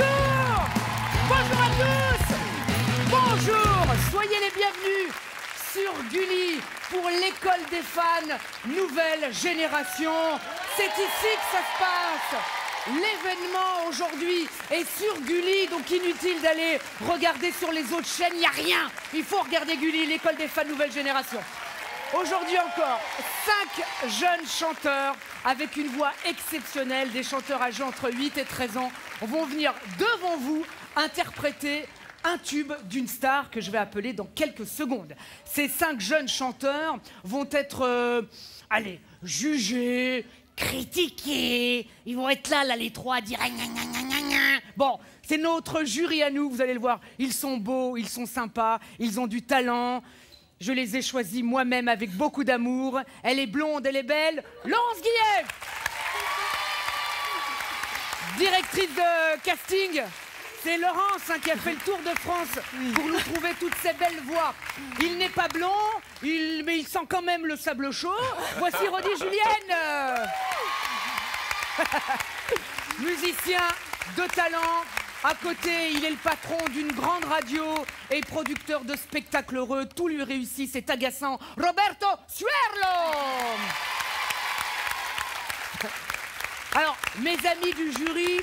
Bonjour! Bonjour à tous! Bonjour! Soyez les bienvenus sur Gulli pour l'école des fans nouvelle génération. C'est ici que ça se passe. L'événement aujourd'hui est sur Gulli, donc inutile d'aller regarder sur les autres chaînes, il n'y a rien. Il faut regarder Gulli, l'école des fans nouvelle génération. Aujourd'hui encore, 5 jeunes chanteurs avec une voix exceptionnelle, des chanteurs âgés entre 8 et 13 ans, vont venir devant vous interpréter un tube d'une star que je vais appeler dans quelques secondes. Ces 5 jeunes chanteurs vont être, jugés, critiqués. Ils vont être là les trois, à dire... Bon, c'est notre jury à nous, vous allez le voir. Ils sont beaux, ils sont sympas, ils ont du talent. Je les ai choisis moi-même avec beaucoup d'amour. Elle est blonde, elle est belle. Laurence Guillet. Directrice de casting. C'est Laurence qui a fait le tour de France pour nous trouver toutes ces belles voix. Il n'est pas blond, mais il sent quand même le sable chaud. Voici Rodi Julienne. Musicien de talent. À côté, il est le patron d'une grande radio et producteur de spectacles heureux. Tout lui réussit, c'est agaçant. Roberto Suerlo. Alors, mes amis du jury,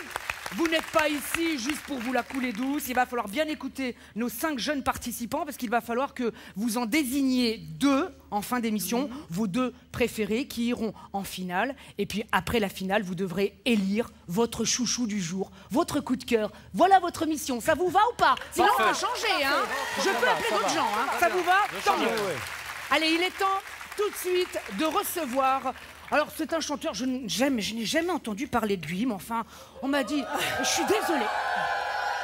vous n'êtes pas ici juste pour vous la couler douce. Il va falloir bien écouter nos 5 jeunes participants parce qu'il va falloir que vous en désigniez 2 en fin d'émission, vos 2 préférés qui iront en finale. Et puis après la finale, vous devrez élire votre chouchou du jour, votre coup de cœur. Voilà votre mission. Ça vous va ou pas? Sinon, on peut changer. Hein. Je peux appeler d'autres gens. Hein. Ça vous va? Tant mieux. Allez, il est temps tout de suite de recevoir... Alors, c'est un chanteur, je n'ai jamais entendu parler de lui, mais enfin, on m'a dit, je suis désolée,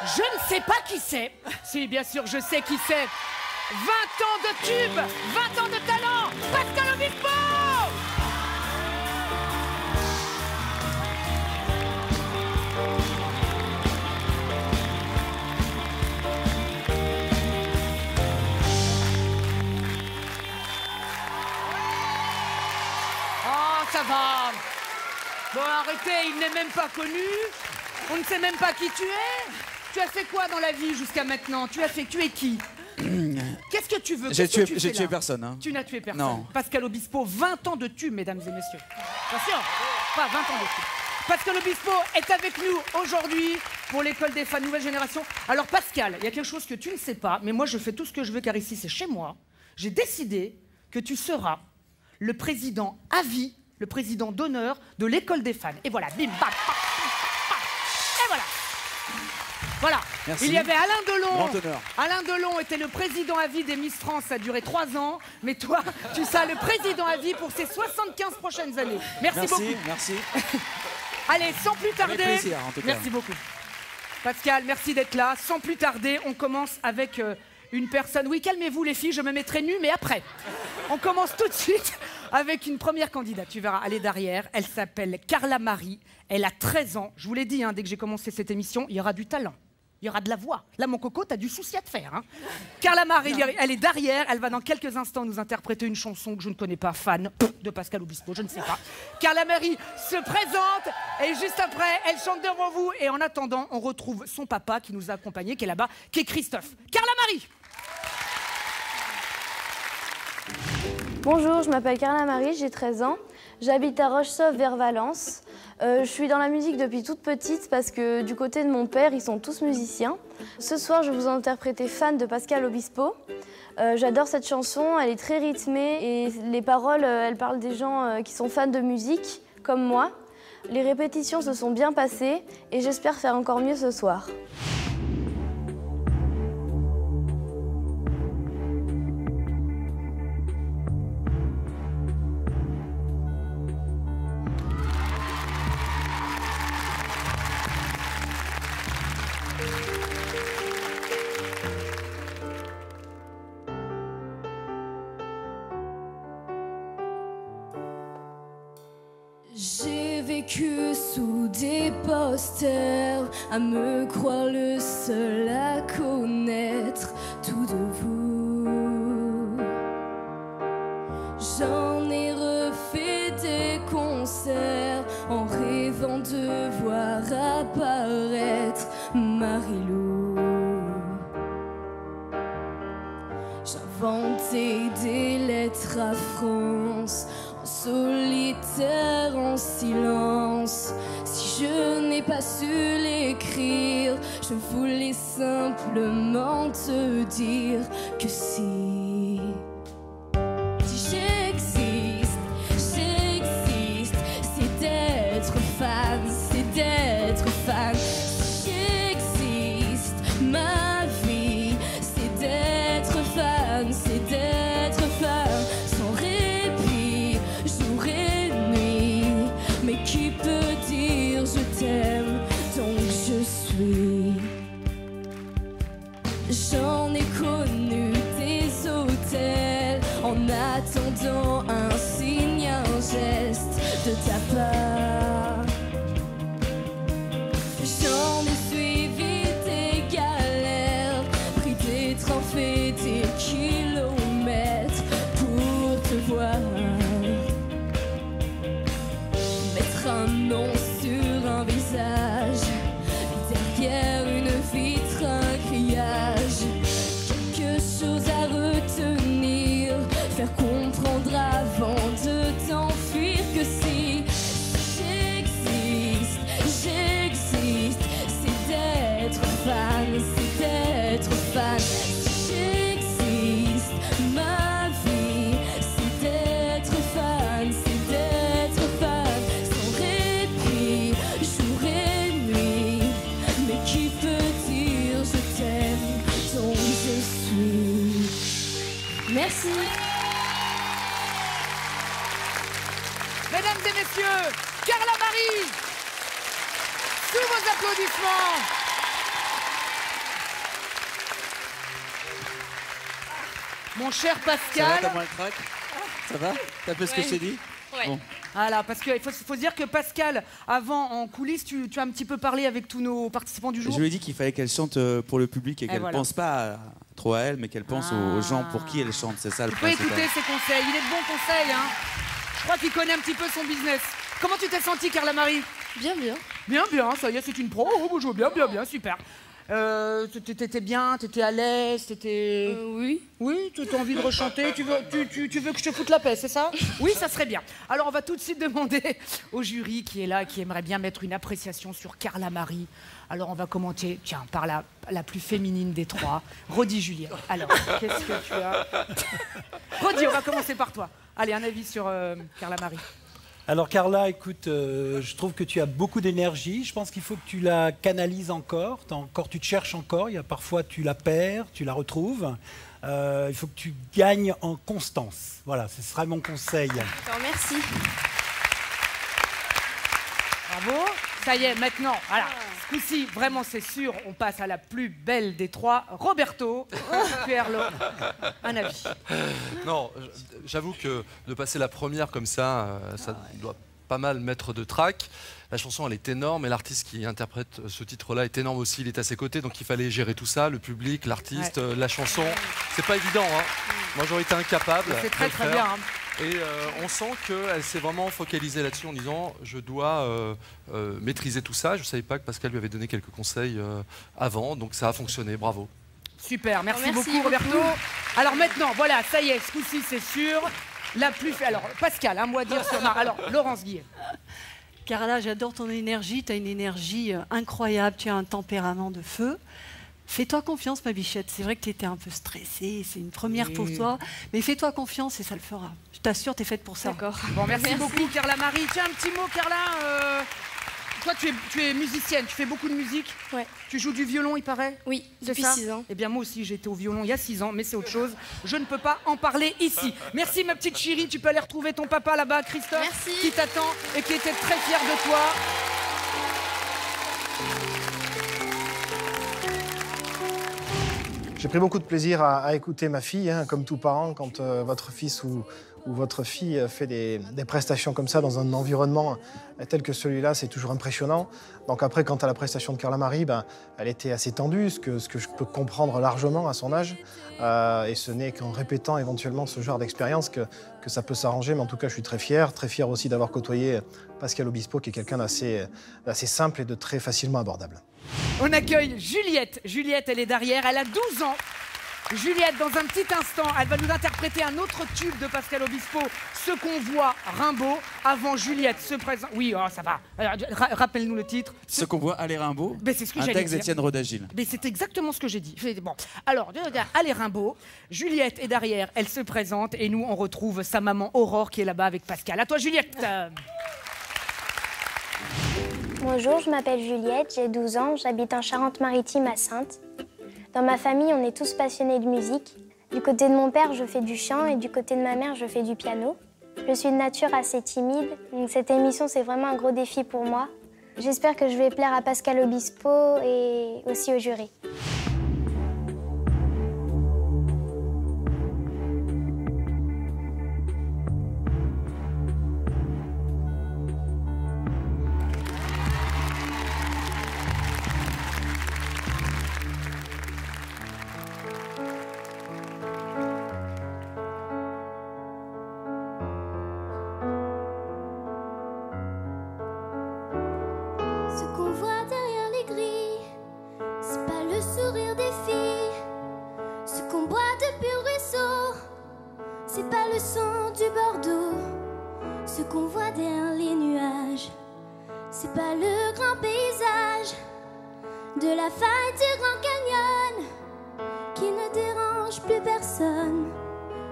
je ne sais pas qui c'est. Si, bien sûr, je sais qui c'est. 20 ans de tube, 20 ans de talent, Pascal Obispo! Ça va. Bon, arrêtez, il n'est même pas connu. On ne sait même pas qui tu es. Tu as fait quoi dans la vie jusqu'à maintenant? Tu es qui? Qu'est-ce que tu veux? J'ai tué personne. Hein. Tu n'as tué personne. Non. Pascal Obispo, 20 ans de tube, mesdames et messieurs. Attention, pas 20 ans de tube. Pascal Obispo est avec nous aujourd'hui pour l'école des fans nouvelle génération. Alors Pascal, il y a quelque chose que tu ne sais pas, mais moi je fais tout ce que je veux car ici c'est chez moi. J'ai décidé que tu seras le président à vie, le président d'honneur de l'école des fans. Et voilà, bim, bam, bam, bam. Et voilà. Voilà. Merci. Il y avait Alain Delon. Grand honneur. Alain Delon était le président à vie des Miss France, ça a duré 3 ans. Mais toi, tu seras le président à vie pour ces 75 prochaines années. Merci beaucoup. Merci. Allez, sans plus tarder. Avec plaisir, en tout cas. Merci beaucoup. Pascal, merci d'être là. Sans plus tarder, on commence avec une personne. Oui, calmez-vous les filles, je me mettrai nue, mais après. On commence tout de suite avec une première candidate. Tu verras, elle est derrière. Elle s'appelle Carla Marie. Elle a 13 ans. Je vous l'ai dit, hein, dès que j'ai commencé cette émission, il y aura du talent. Il y aura de la voix. Là, mon coco, t'as du souci à te faire. Hein. Carla Marie, elle est derrière. Elle va dans quelques instants nous interpréter une chanson que je ne connais pas, fan de Pascal Obispo, je ne sais pas. Carla Marie se présente et juste après, elle chante devant vous. Et en attendant, on retrouve son papa qui nous a accompagnés, qui est là-bas, qui est Christophe. Carla Marie! Bonjour, je m'appelle Carla Marie, j'ai 13 ans. J'habite à Roche-Sauve vers Valence. Je suis dans la musique depuis toute petite parce que du côté de mon père, ils sont tous musiciens. Ce soir, je vais vous interpréter Fan de Pascal Obispo. J'adore cette chanson, elle est très rythmée et les paroles, elles parlent des gens qui sont fans de musique, comme moi. Les répétitions se sont bien passées et j'espère faire encore mieux ce soir. J'ai vécu sous des posters, à me croire le seul à connaître tout de vous. J'en ai refait des concerts en rêvant de voir apparaître Marilou. J'inventais des lettres à France, en solitaire, en silence. Si je n'ai pas su l'écrire, je voulais simplement te dire que si j'existe, c'est d'être fan, c'est d'être fan. Si j'existe, ma vie, c'est d'être fan, c'est d'être fan. Sans répit, jour et nuit. Mais qui peut dire je t'aime, donc je suis. J'en ai connu des hôtels en attendant un signe, un geste de ta part. J'en ai suivi tes galères, pris des trains, fait des kilomètres pour te voir. Mettre un nom sur un visage, derrière une vitre, un grillage. Quelque chose à retenir, faire comprendre avant de t'enfuir que si j'existe, c'est d'être fan, c'est d'être fan. Si j'existe, ma vie, c'est d'être fan, c'est d'être fan. Sans répit, jour et nuit. Mais qui peut dire je t'aime, donc je suis. Merci. Mesdames et messieurs, Carla Marie, sous vos applaudissements. Mon cher Ça va, Pascal. t'as moins le trac? Ça va? T'as fait ce que je t'ai dit? Ouais. Bon. Voilà, parce qu'il faut dire que Pascal, avant, en coulisses, tu as un petit peu parlé avec tous nos participants du jour. Je lui ai dit qu'il fallait qu'elle chante pour le public et qu'elle voilà. pense pas trop à elle, mais qu'elle pense aux gens pour qui elle chante. C'est ça le Tu peux principal. écouter ses conseils, il est de bons conseils. Hein. Je crois qu'il connaît un petit peu son business. Comment tu t'es sentie, Carla Marie? Bien, bien. Bien, bien, ça y est, c'est une pro. Oh, bonjour, bien, bien, bien, super. T'étais bien, t'étais à l'aise, t'étais... Oui. Oui, tu as envie de rechanter, tu veux que je te foute la paix, c'est ça? Oui, ça serait bien. Alors on va tout de suite demander au jury qui est là, qui aimerait bien mettre une appréciation sur Carla Marie. Alors on va commenter, tiens, par la plus féminine des trois, Rodi Juliette. Alors, qu'est-ce que tu as? Rodi, on va commencer par toi. Allez, un avis sur Carla Marie. Alors Carla, écoute, je trouve que tu as beaucoup d'énergie. Je pense qu'il faut que tu la canalises encore. Tu te cherches encore. Il y a parfois tu la perds, tu la retrouves. Il faut que tu gagnes en constance. Voilà, ce sera mon conseil. D'accord, merci. Bravo. Ça y est, maintenant, voilà. Ce coup-ci, vraiment, c'est sûr, on passe à la plus belle des trois. Roberto, Pierre-Lo, un avis. Non, j'avoue que de passer la première comme ça, ça doit pas mal mettre de trac. La chanson, elle est énorme et l'artiste qui interprète ce titre-là est énorme aussi. Il est à ses côtés, donc il fallait gérer tout ça, le public, l'artiste, la chanson. C'est pas évident, hein. Moi, j'aurais été incapable. C'est très, de le très faire. bien. Hein. Et on sent qu'elle s'est vraiment focalisée là-dessus en disant je dois maîtriser tout ça. Je ne savais pas que Pascal lui avait donné quelques conseils avant, donc ça a fonctionné, bravo. Super, merci Merci beaucoup Roberto. beaucoup. Alors maintenant, voilà, ça y est, ce coup-ci c'est sûr. La plus... Alors Pascal, un mot à dire sur Mar. Alors Laurence Guillet. Carla, j'adore ton énergie, tu as une énergie incroyable, tu as un tempérament de feu. Fais-toi confiance, ma bichette. C'est vrai que tu étais un peu stressée, c'est une première pour toi, mais fais-toi confiance et ça le fera. Je t'assure, tu es faite pour ça. D'accord. Bon, merci beaucoup Carla Marie. Tiens, un petit mot Carla. Toi, tu es musicienne, tu fais beaucoup de musique. Ouais. Tu joues du violon, il paraît? Oui, C'est depuis ça 6 ans. Eh bien, moi aussi, j'étais au violon il y a 6 ans, mais c'est autre chose. Je ne peux pas en parler ici. Merci, ma petite chérie. Tu peux aller retrouver ton papa là-bas, Christophe, Merci. qui t'attend et qui était très fier de toi. J'ai pris beaucoup de plaisir à écouter ma fille, hein, comme tout parent, quand votre fils ou votre fille fait des prestations comme ça dans un environnement tel que celui-là, c'est toujours impressionnant. Donc après, quant à la prestation de Carla Marie, elle était assez tendue, ce que je peux comprendre largement à son âge. Et ce n'est qu'en répétant éventuellement ce genre d'expérience que ça peut s'arranger. Mais en tout cas, je suis très fier aussi d'avoir côtoyé Pascal Obispo, qui est quelqu'un d'assez simple et de très facilement abordable. On accueille Juliette. Juliette, elle est derrière, elle a 12 ans. Juliette, dans un petit instant, elle va nous interpréter un autre tube de Pascal Obispo, Ce qu'on voit, Rimbaud. Avant Juliette se présente... Oui, oh, ça va. Rappelle-nous le titre. Ce qu'on voit, Allez Rimbaud. Ben, c'est ce que un j'allais texte dire. d'Étienne Rodagil. Mais c'est exactement ce que j'ai dit. Bon, alors, allez Rimbaud. Juliette est derrière, elle se présente et nous, on retrouve sa maman Aurore qui est là-bas avec Pascal. À toi, Juliette. Bonjour, je m'appelle Juliette, j'ai 12 ans, j'habite en Charente-Maritime à Saintes. Dans ma famille, on est tous passionnés de musique. Du côté de mon père, je fais du chant et du côté de ma mère, je fais du piano. Je suis de nature assez timide, donc cette émission, c'est vraiment un gros défi pour moi. J'espère que je vais plaire à Pascal Obispo et aussi au jury. Ce qu'on voit derrière les grilles, c'est pas le sourire des filles. Ce qu'on boit depuis le ruisseau, c'est pas le sang du Bordeaux. Ce qu'on voit derrière les nuages, c'est pas le grand paysage de la faille du Grand Canyon qui ne dérange plus personne.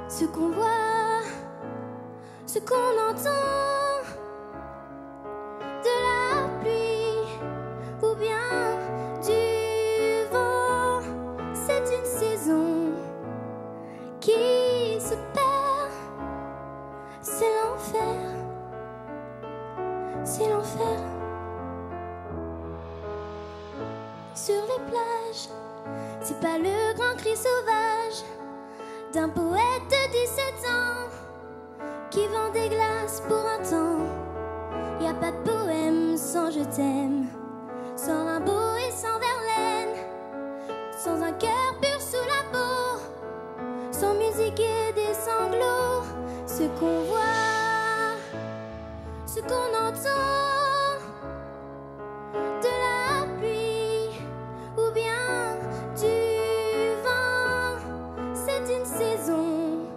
Ce qu'on voit, ce qu'on entend, de la pluie ou bien du vent, c'est une saison qui se perd. C'est l'enfer, c'est l'enfer. Sur les plages, c'est pas le grand cri sauvage d'un poète de 17 ans qui vend des glaces pour un temps. Y a pas de poème sans je t'aime, sans Rimbaud et sans Verlaine, sans un cœur pur sous la peau, sans musique et des sanglots. Ce qu'on voit, ce qu'on entend, de la pluie ou bien du vent, c'est une saison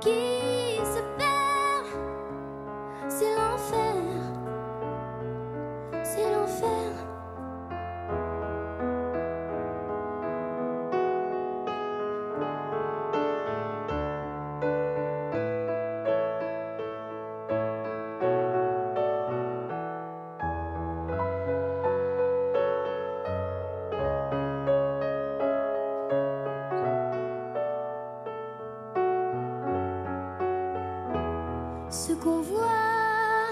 qui se perd. C'est l'enfer, c'est l'enfer. Ce qu'on voit,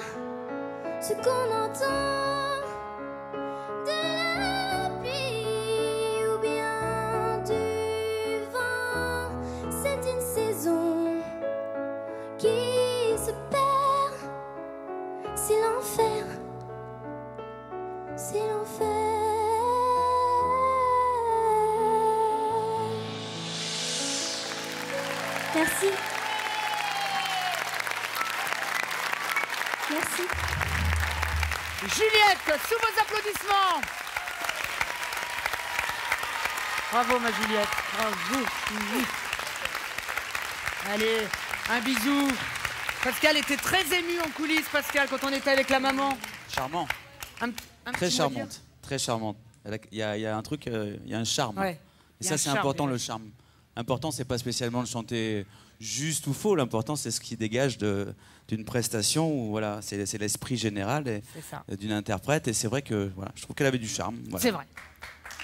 ce qu'on entend, de la pluie ou bien du vent, c'est une saison qui se perd. C'est l'enfer, c'est l'enfer. Merci. Merci. Juliette, sous vos applaudissements. Bravo, ma Juliette. Bravo. Oui. Allez, un bisou. Pascal était très ému en coulisses, Pascal, quand on était avec la maman. Charmant. Un Très petit mot à dire charmante. Très charmante. Il y a un truc, il y a un charme. Ouais. Et Il y a ça, un c'est charme, important, déjà. le charme. L'important, c'est pas spécialement de chanter juste ou faux. L'important, c'est ce qui dégage d'une prestation où voilà, c'est l'esprit général C'est ça. d'une interprète. Et c'est vrai que voilà, je trouve qu'elle avait du charme. Voilà. C'est vrai.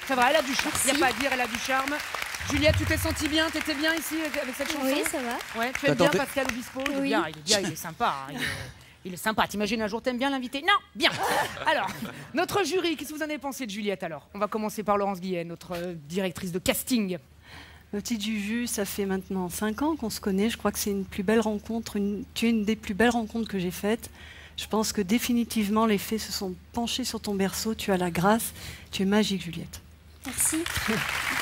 C'est vrai, elle a du charme. Il n'y a pas à dire, elle a du charme. Juliette, tu t'es sentie bien? T'étais bien ici avec cette chanson? Oui, ça va. Ouais, tu aimes T'as bien tenté- Pascal Obispo? Il est Oui. bien, il est sympa. Hein, il est sympa. T'imagines un jour, t'aimes bien l'inviter? Non, bien. Alors, notre jury, qu'est-ce que vous en avez pensé de Juliette alors? On va commencer par Laurence Guillet, notre directrice de casting. Ma petite Juju, ça fait maintenant 5 ans qu'on se connaît. Je crois que c'est une plus belle rencontre. Tu es une des plus belles rencontres que j'ai faites. Je pense que définitivement, les fées se sont penchés sur ton berceau. Tu as la grâce. Tu es magique, Juliette. Merci.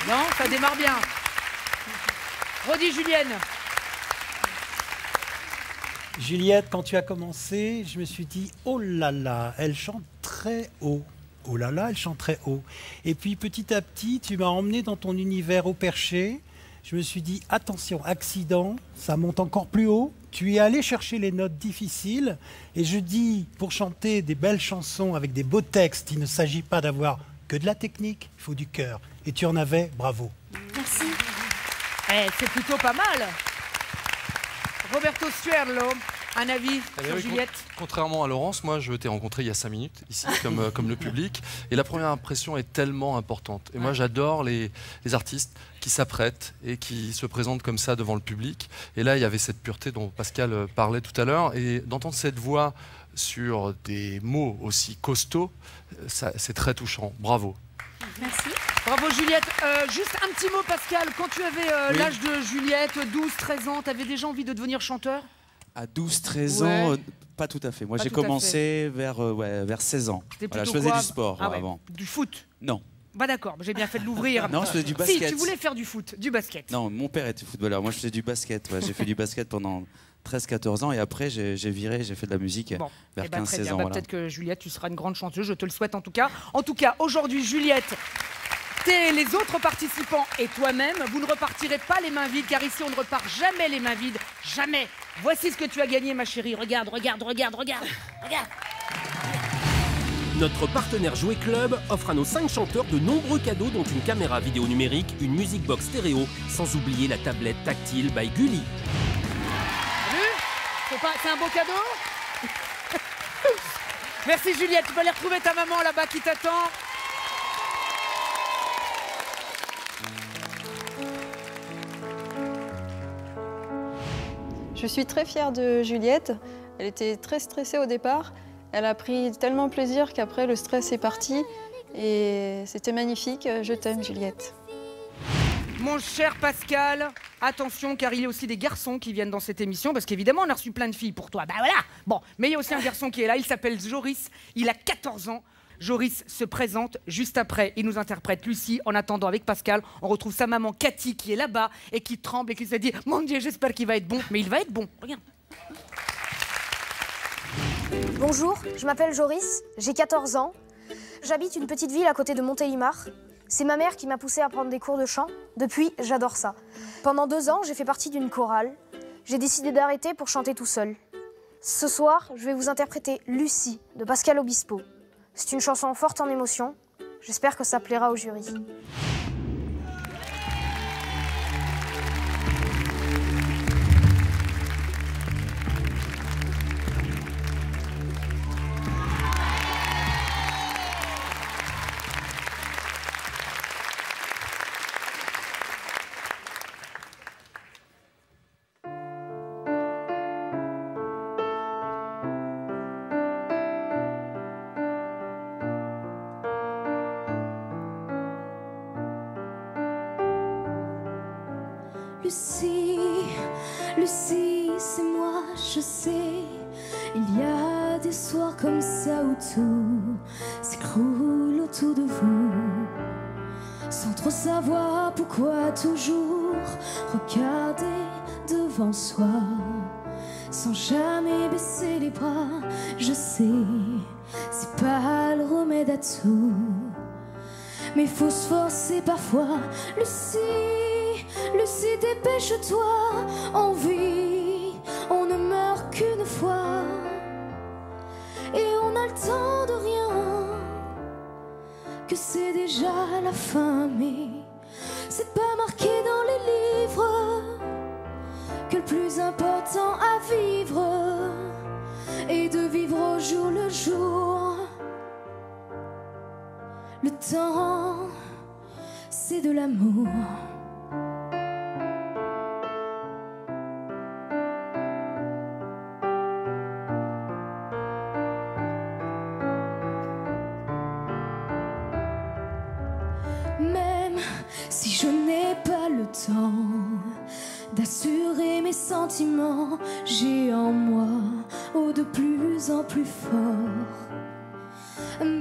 Non, ça démarre bien. Redis, Julienne. Juliette, quand tu as commencé, je me suis dit, oh là là, elle chante très haut. oh là là, elle chante très haut. Et puis petit à petit, tu m'as emmené dans ton univers au perché. Je me suis dit, attention, accident, ça monte encore plus haut. Tu es allé chercher les notes difficiles. Et je dis, pour chanter des belles chansons avec des beaux textes, il ne s'agit pas d'avoir que de la technique, il faut du cœur. Et tu en avais, bravo. Merci. C'est plutôt pas mal. Roberto Stuerlo, un avis sur Juliette? Contrairement à Laurence, moi je t'ai rencontré il y a 5 minutes, ici, comme le public. Et la première impression est tellement importante. Et moi j'adore les artistes qui s'apprêtent et qui se présentent comme ça devant le public. Et là, il y avait cette pureté dont Pascal parlait tout à l'heure. Et d'entendre cette voix sur des mots aussi costauds, c'est très touchant. Bravo. Merci. Bravo Juliette. Juste un petit mot Pascal, quand tu avais l'âge de Juliette, 12-13 ans, tu avais déjà envie de devenir chanteur? À 12-13 ans, pas tout à fait. Moi, j'ai commencé vers 16 ans. Voilà, je faisais du sport ouais. avant. Du foot? Non. Bah d'accord, j'ai bien fait de l'ouvrir. Non, je faisais du basket. Si, tu voulais faire du foot, du basket. Non, mon père était footballeur. Moi, je faisais du basket. Ouais, j'ai fait du basket pendant 13-14 ans et après, j'ai viré, j'ai fait de la musique vers 15-16 ans. Peut-être que Juliette, tu seras une grande chanteuse, je te le souhaite en tout cas. En tout cas, aujourd'hui, Juliette, les autres participants et toi-même, vous ne repartirez pas les mains vides, car ici on ne repart jamais les mains vides, jamais. Voici ce que tu as gagné, ma chérie. Regarde. Notre partenaire Jouet Club offre à nos 5 chanteurs de nombreux cadeaux, dont une caméra vidéo numérique, une music box stéréo, sans oublier la tablette tactile by Gulli. C'est un beau cadeau. Merci Juliette, tu peux aller retrouver ta maman là-bas qui t'attend. Je suis très fière de Juliette. Elle était très stressée au départ. Elle a pris tellement plaisir qu'après le stress est parti. Et c'était magnifique. Je t'aime Juliette. Mon cher Pascal, attention car il y a aussi des garçons qui viennent dans cette émission parce qu'évidemment on a reçu plein de filles pour toi. Bah voilà. Bon, mais il y a aussi un garçon qui est là, il s'appelle Joris, il a 14 ans. Joris se présente juste après, il nous interprète Lucie. En attendant, avec Pascal, on retrouve sa maman Cathy qui est là-bas et qui tremble et qui se dit « Mon Dieu, j'espère qu'il va être bon ». Mais il va être bon, regarde. Bonjour, je m'appelle Joris, j'ai 14 ans. J'habite une petite ville à côté de Montélimar. C'est ma mère qui m'a poussée à prendre des cours de chant. Depuis, j'adore ça. Pendant 2 ans, j'ai fait partie d'une chorale. J'ai décidé d'arrêter pour chanter tout seul. Ce soir, je vais vous interpréter Lucie de Pascal Obispo. C'est une chanson forte en émotion. J'espère que ça plaira au jury. Lucie, Lucie, c'est moi, je sais. Il y a des soirs comme ça où tout s'écroule autour de vous, sans trop savoir pourquoi toujours regarder devant soi, sans jamais baisser les bras. Je sais, c'est pas le remède à tout, mais faut se forcer parfois. Lucie, Lucie, dépêche-toi, on vit, on ne meurt qu'une fois, et on a le temps de rien, que c'est déjà la fin, mais c'est pas marqué dans les livres, que le plus important à vivre est de vivre au jour le jour. Le temps, c'est de l'amour. Même si je n'ai pas le temps d'assurer mes sentiments, j'ai en moi, oh, de plus en plus fort,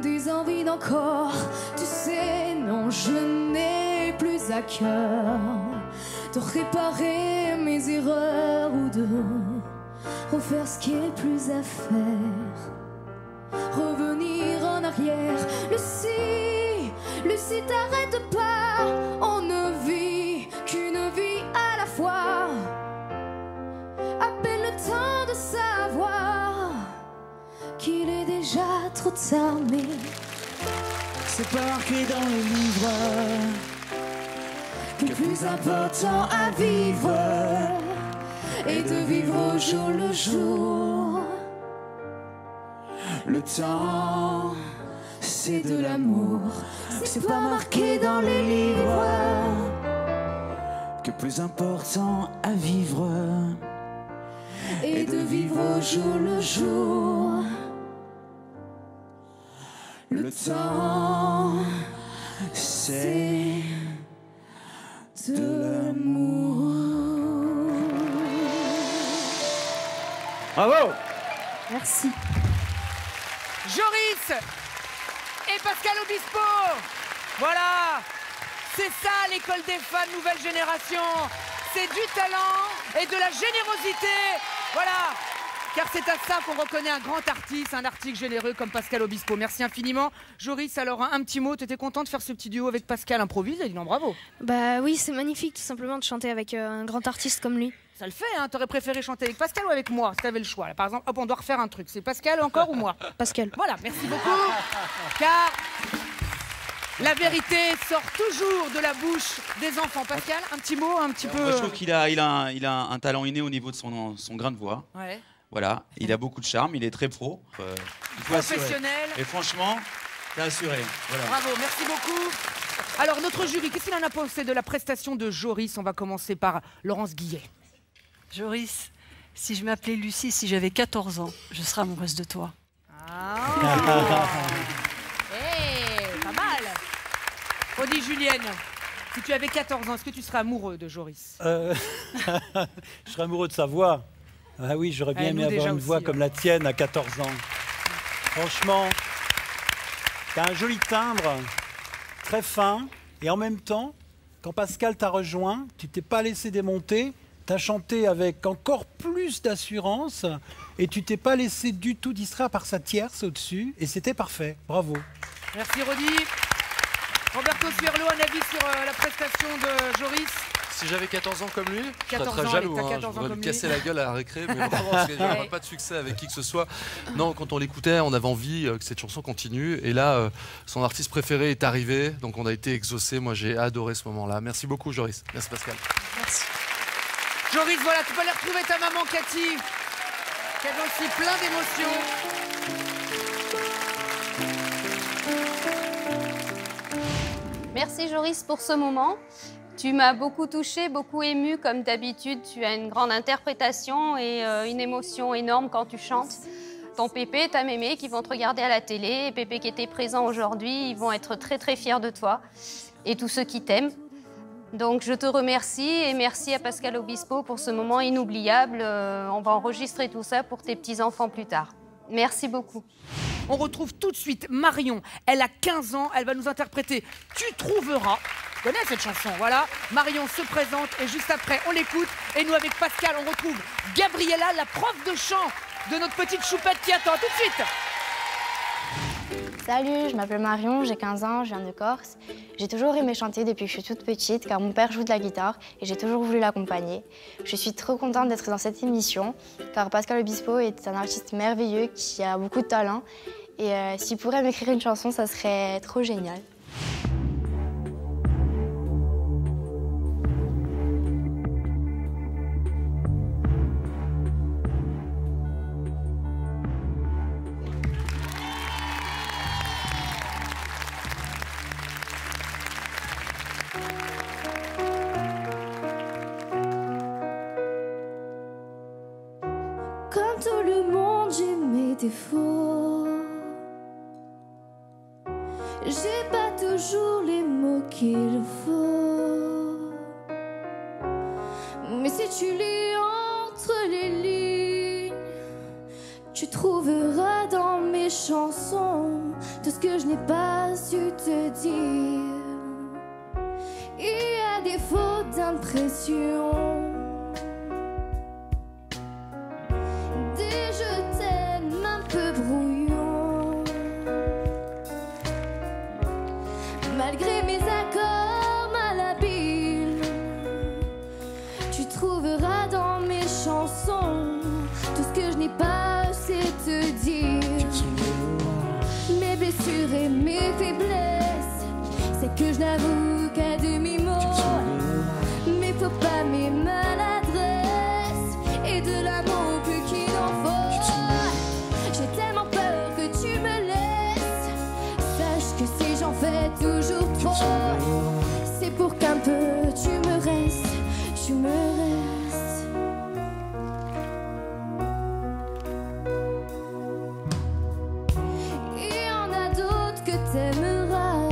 des envies d'encore. Tu sais, non, je n'ai plus à cœur de réparer mes erreurs ou de refaire ce qui est plus à faire, revenir en arrière. Le Lucie, t'arrête pas, on ne vit qu'une vie à la fois. À peine le temps de savoir qu'il est déjà trop tard, mais c'est pas marqué dans les livres que le plus important à vivre est de vivre au jour le jour. Le temps, c'est de l'amour. C'est pas marqué dans les livres que le plus important à vivre et de vivre au jour le jour. Le temps, c'est de l'amour. Bravo! Merci. Joris et Pascal Obispo. Voilà, c'est ça l'école des fans nouvelle génération. C'est du talent et de la générosité. Voilà, car c'est à ça qu'on reconnaît un grand artiste, un artiste généreux comme Pascal Obispo. Merci infiniment. Joris, alors un petit mot, tu étais content de faire ce petit duo avec Pascal, improvise, et dis non, bravo. Bah oui, c'est magnifique tout simplement de chanter avec un grand artiste comme lui. Ça le fait, hein. T'aurais préféré chanter avec Pascal ou avec moi si t'avais le choix. Là, par exemple, hop, on doit refaire un truc. C'est Pascal encore ou moi? Pascal. Voilà, merci beaucoup. Car la vérité sort toujours de la bouche des enfants. Pascal, un petit mot, un petit peu. Moi, je trouve qu'il a un talent inné au niveau de son grain de voix. Ouais. Voilà, il a beaucoup de charme, il est très pro. Il faut Professionnel. assurer. Et franchement, t'as assuré. Voilà. Bravo, merci beaucoup. Alors, notre jury, qu'est-ce qu'il en a pensé de la prestation de Joris? On va commencer par Laurence Guillet. Joris, si je m'appelais Lucie, si j'avais 14 ans, je serais amoureuse de toi. Pas mal. Odie Julienne, si tu avais 14 ans, est-ce que tu serais amoureux de Joris? Je serais amoureux de sa voix. Ah oui, j'aurais bien aimé avoir une voix comme la tienne à 14 ans. Franchement, t'as un joli timbre, très fin, et en même temps, quand Pascal t'a rejoint, tu t'es pas laissé démonter, t'as chanté avec encore plus d'assurance, et tu t'es pas laissé du tout distraire par sa tierce au-dessus, et c'était parfait. Bravo. Merci Rodi. Roberto Suerlo, un avis sur la prestation de Joris? Si j'avais 14 ans comme lui, je serais 14 très ans, jaloux. t'as Hein. 14 Je ans voudrais comme lui lui. casser la gueule à la récré, mais vraiment, parce que j'aurais pas de succès avec qui que ce soit. Non, quand on l'écoutait, on avait envie que cette chanson continue. Et là, son artiste préféré est arrivé, donc on a été exaucés. Moi, j'ai adoré ce moment-là. Merci beaucoup, Joris. Merci, Pascal. Merci. Joris, voilà, tu peux aller retrouver ta maman Cathy, qui avait aussi plein d'émotions. Merci Joris pour ce moment. Tu m'as beaucoup touchée, beaucoup émue comme d'habitude. Tu as une grande interprétation et une émotion énorme quand tu chantes. Ton Pépé, ta mémé qui vont te regarder à la télé, et Pépé qui était présent aujourd'hui, ils vont être très très fiers de toi et tous ceux qui t'aiment. Donc je te remercie et merci à Pascal Obispo pour ce moment inoubliable. On va enregistrer tout ça pour tes petits-enfants plus tard. Merci beaucoup. On retrouve tout de suite Marion. Elle a 15 ans, elle va nous interpréter Tu trouveras. Tu connais cette chanson, voilà. Marion se présente et juste après, on l'écoute. Et nous, avec Pascal, on retrouve Gabriella, la prof de chant de notre petite choupette qui attend. Tout de suite. Salut, je m'appelle Marion, j'ai 15 ans, je viens de Corse. J'ai toujours aimé chanter depuis que je suis toute petite car mon père joue de la guitare et j'ai toujours voulu l'accompagner. Je suis trop contente d'être dans cette émission car Pascal Obispo est un artiste merveilleux qui a beaucoup de talent et s'il pourrait m'écrire une chanson, ça serait trop génial. Comme tout le monde, j'ai mes défauts. J'ai pas toujours les mots qu'il faut. Mais si tu lis entre les lignes, tu trouveras dans mes chansons tout ce que je n'ai pas su te dire. Il y a des fautes d'impression. Des je t'aime un peu brouillons. Malgré mes accords malhabiles, tu trouveras dans mes chansons tout ce que je n'ai pas osé te dire. Mes blessures et mes faiblesses, c'est que je n'avoue qu'à demi-mot. Mes faux pas, mes maladresses et de l'amour plus qu'il en faut. J'ai tellement peur que tu me laisses. Sache que si j'en fais toujours trop, c'est pour qu'un peu tu me restes, tu me restes. Il y en a d'autres que t'aimeras,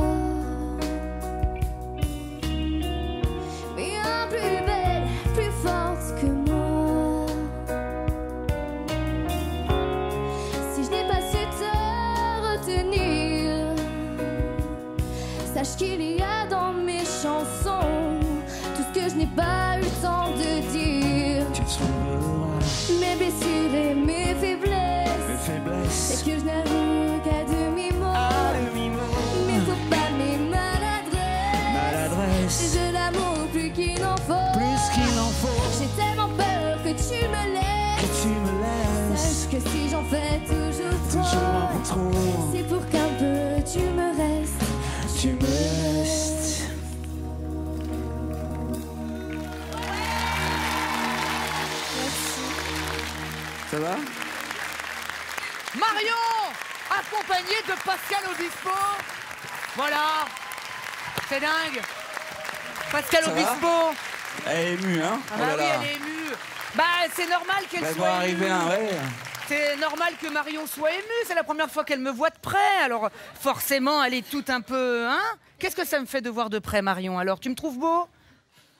bien plus belle, plus forte que moi. Si je n'ai pas su te retenir, sache qu'il y a dans mes chansons tout ce que je n'ai pas eu le temps de dire. Mes blessures et mes faiblesses, c'est que je n'avoue qu'à demi-mot. Mes faux pas, mes maladresses, et de l'amour plus qu'il en faut. J'ai tellement peur que tu me laisses. Sache que si j'en fais toujours trop, c'est pour qu'un peu tu me restes, tu me restes. Ça va? Marion, accompagnée de Pascal Obispo. Voilà, c'est dingue. Pascal Ça va? Obispo. Elle est émue, hein? Ah bah oui, elle est émue. Bah, c'est normal qu'elle Elle soit va arriver émue. un, ouais. C'est normal que Marion soit émue. C'est la première fois qu'elle me voit de près. Alors, forcément, elle est toute un peu... Hein? Qu'est-ce que ça me fait de voir de près, Marion? Alors, tu me trouves beau?